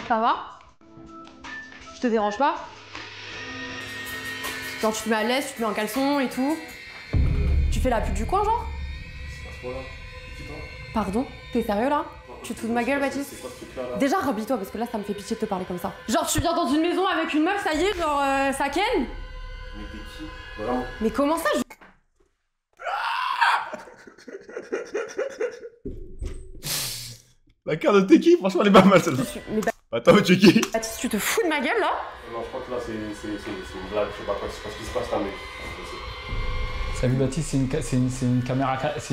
Ça va? Je te dérange pas? Genre tu te mets à l'aise, tu te mets en caleçon et tout. Tu fais la pute du coin genre? Pardon? T'es sérieux là? Tu te fous de ma gueule Baptiste? Déjà rhabille-toi parce que là ça me fait pitié de te parler comme ça. Genre tu viens dans une maison avec une meuf, ça y est, genre ça ken? Mais t'es qui? Vraiment? Mais comment ça La carte de t'es qui? Franchement elle est pas mal celle-là. Attends, tu es qui? Baptiste, tu te fous de ma gueule là? Non, je crois que là c'est une blague, je sais pas quoi, c'est pas ce qui se passe là, mais. Salut Baptiste, c'est une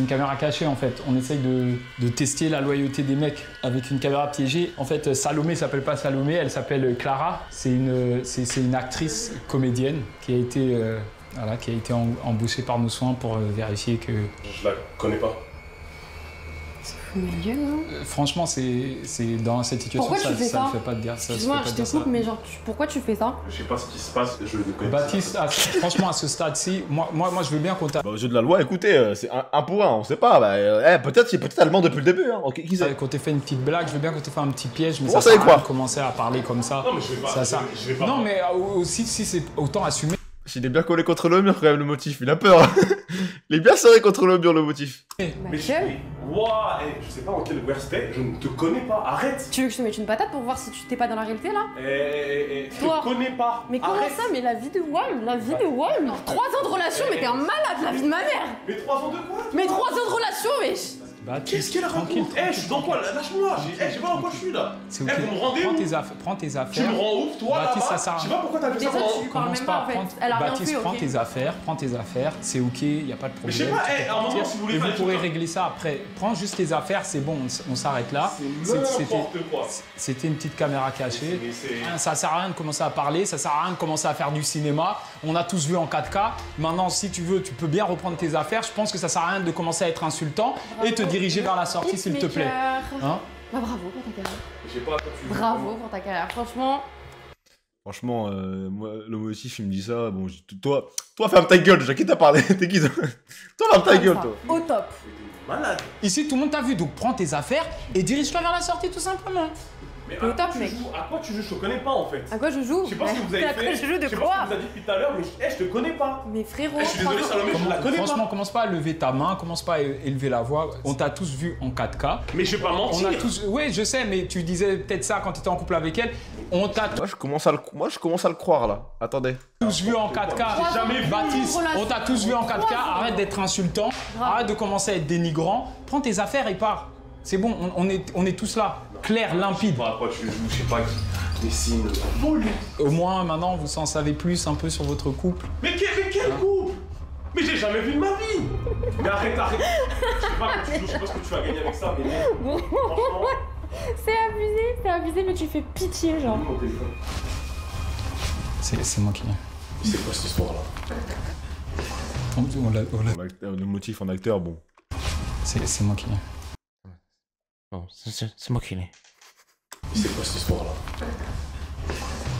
caméra cachée en fait. On essaye de tester la loyauté des mecs avec une caméra piégée. En fait, Salomé s'appelle pas Salomé, elle s'appelle Clara. C'est une actrice comédienne qui a été embauchée par nos soins pour vérifier que... Je la connais pas. Franchement, c'est dans cette situation, pourquoi tu fais ça? ne fait pas de dire ça. Excuse-moi, je te coupe, mais genre, pourquoi tu fais ça? Je sais pas ce qui se passe, je ne connais pas. Baptiste, franchement, à ce stade-ci, moi, je veux bien qu'on t'a... Bah, au jeu de la loi, écoutez, c'est un pour un, on sait pas. Bah, peut-être allemand depuis le début. Hein. Qui sait? Qu'on t'ait fait une petite blague, je veux bien qu'on t'ait fait un petit piège, mais ça sert à rien quoi de commencer à parler comme ça. Non, mais je vais pas. Je vais pas. Non, mais aussi, si c'est autant assumé. Il est bien collé contre le mur quand même le motif, il a peur. Il est bien serré contre le mur le motif. Mais Wouah, je sais pas en quel where c'était, je ne te connais pas, arrête. Tu veux que je te mette une patate pour voir si tu t'es pas dans la réalité là? Je te connais pas. Mais comment arrête. ça? Mais la vie de Wall, la vie de Wall. 3 ans de relation, mais t'es un malade, la vie de ma mère. Mais 3 ans de quoi? Mais 3 ans de relation, mais... Qu'est-ce qu'elle raconte? Eh, je suis dans quoi? Lâche-moi. J'ai pas dans quoi je suis là. C'est ok. Vous me rendez Prends où? tes affaires. Tu me rends ouf, toi, Baptiste, là-bas? ça sert à Je sais pas pourquoi t'as fait ça. Commence pas. Baptiste, prends tes affaires. C'est ok, y a pas de problème. Mais je sais pas, à un moment, si vous voulez et faire vous des pourrez trucs- régler ça après. Prends juste tes affaires, c'est bon, on s'arrête là. C'était une petite caméra cachée. Ça sert à rien de commencer à parler, ça sert à rien de commencer à faire du cinéma. On a tous vu en 4K. Maintenant, si tu veux, tu peux bien reprendre tes affaires. Je pense que ça sert à rien de commencer à être insultant et te diriger vers la sortie, s'il te plaît. Hein? Bah, bravo pour ta carrière. J'ai pas Bravo pour ta carrière. Franchement, moi, le motif, il me dit ça. Bon, toi, ferme ta gueule, déjà, qui t'a parlé? T'es qui, toi? Toi, ferme ta gueule, toi. au top. Malade. Ici, tout le monde t'a vu, donc prends tes affaires et dirige-toi vers la sortie, tout simplement. Mais Au top, mec. À quoi tu joues? Je te connais pas en fait. À quoi je joue? Je sais pas ce que vous avez À fait. quoi je joue de Je sais pas quoi? ce que vous avez dit depuis tout à l'heure, mais je te connais pas. Mais frérot, Je suis désolé, Salomé, je la connais Franchement, pas. commence pas à lever ta main, commence pas à élever la voix. On t'a tous vu en 4K. Mais je vais pas mentir. On a tous. Oui, je sais, mais tu disais peut-être ça quand tu étais en couple avec elle. On t'a Moi, je commence à le croire, là. Attendez. tous vu en 4K. J'ai jamais vu. Baptiste, on t'a tous vu en 4K. Arrête d'être insultant. Arrête de commencer à être dénigrant. Prends tes affaires et pars. C'est bon, on est tous là. Clair, limpide. À quoi tu joues? Je sais pas qui. Des signes. Au moins, maintenant, vous en savez plus un peu sur votre couple. Mais quel couple? Mais j'ai jamais vu de ma vie. Mais arrête. Je sais pas quand tu joues, je sais pas ce que tu vas gagner avec ça, mais bon. Franchement. c'est abusé, mais tu fais pitié, genre. Mon téléphone. C'est moi qui. C'est quoi cette histoire-là? Le motif en acteur, bon. C'est moi qui. Bon, c'est moi qui l'ai. C'est quoi cette histoire-là?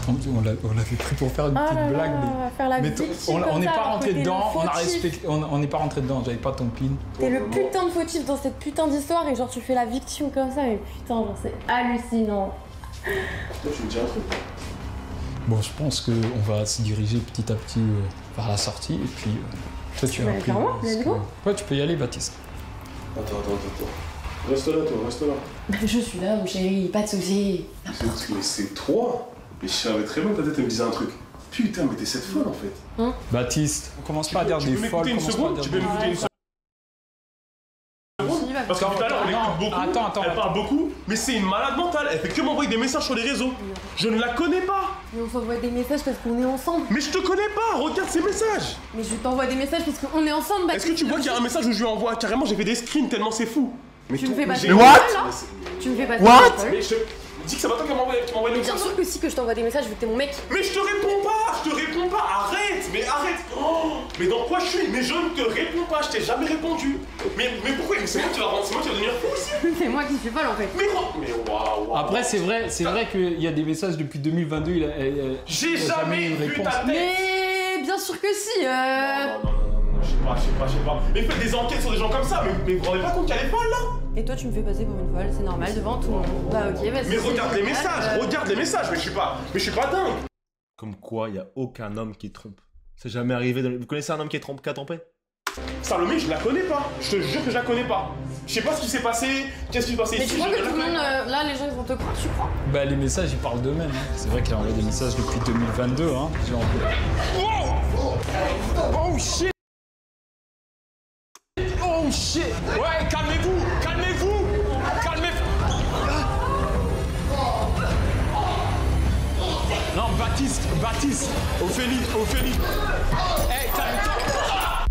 On l'avait pris pour faire une petite blague, faire la mais victime on n'est comme pas ça, rentré côté dedans, le on n'est pas rentré dedans, j'avais pas ton pin. T'es le putain de fautif dans cette putain d'histoire et genre tu fais la victime comme ça, mais putain, genre c'est hallucinant. Toi, tu me dis un truc. Bon, je pense qu'on va se diriger petit à petit vers la sortie et puis toi tu as appris. Clairement, let's go. Ouais, tu peux y aller, Baptiste. Attends. Reste là, toi, reste là. Je suis là, mon chéri, pas de soucis. Mais c'est toi. Mais je savais très bien que ta tête me disait un truc. Putain, mais t'es cette folle en fait. Baptiste, on commence pas à dire des folles, commence pas à dire Tu peux m'écouter une seconde? Parce que tout à l'heure, on écoute beaucoup, attends. elle parle beaucoup, mais c'est une malade mentale, elle fait que m'envoyer des messages sur les réseaux. Je ne la connais pas. Mais on s'envoie des messages parce qu'on est ensemble. Mais je te connais pas, regarde ces messages. Mais je t'envoie des messages parce qu'on est ensemble, Est-ce que tu vois qu'il y a un message où je lui envoie carrément, j'ai fait des screens tellement c'est fou. Mais Tu me fais passer Mais what? Tu me fais passer What? Mais je te dis que c'est pas toi qui m'envoie des Mais bien sûr que si, que je t'envoie des messages vu que t'es mon mec. Mais je te réponds pas, arrête. Oh, mais dans quoi je suis? Mais je ne te réponds pas, je t'ai jamais répondu. Mais pourquoi? Mais c'est moi qui va devenir fou aussi. C'est moi qui suis folle en fait. Mais waouh. Après, c'est vrai qu'il y a des messages depuis 2022, J'ai il a jamais une vu réponse. ta tête. Mais bien sûr que si. Non, je sais pas. Mais faites des enquêtes sur des gens comme ça, mais vous vous rendez pas compte qu'elle est folle là? Et toi, tu me fais passer pour une folle, c'est normal devant tout le monde. Bah ok, vas-y. Mais c'est regarde les normal, messages, mais je suis pas dingue. Comme quoi, il y a aucun homme qui trompe. C'est jamais arrivé. Vous connaissez un homme qui a trompé? Salomé, je la connais pas. Je te jure que je la connais pas. Je sais pas ce qui s'est passé. Qu'est-ce qui s'est passé Mais ici? tu crois je que la tout le monde, connais. là, les gens ils vont te croire, tu crois? Bah, les messages, ils parlent d'eux-mêmes. Hein. C'est vrai qu'il a envoyé des messages depuis 2022. Hein. Oh shit! Oh shit! Ouais, calmez-vous! Non, Baptiste! Ophélie! Hey, calme-toi!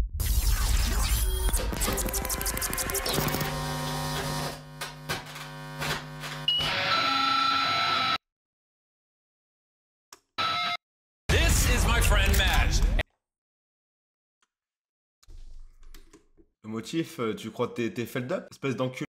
This is my friend Madge. Le motif, tu crois que t'es fait le up? Espèce d'enculé.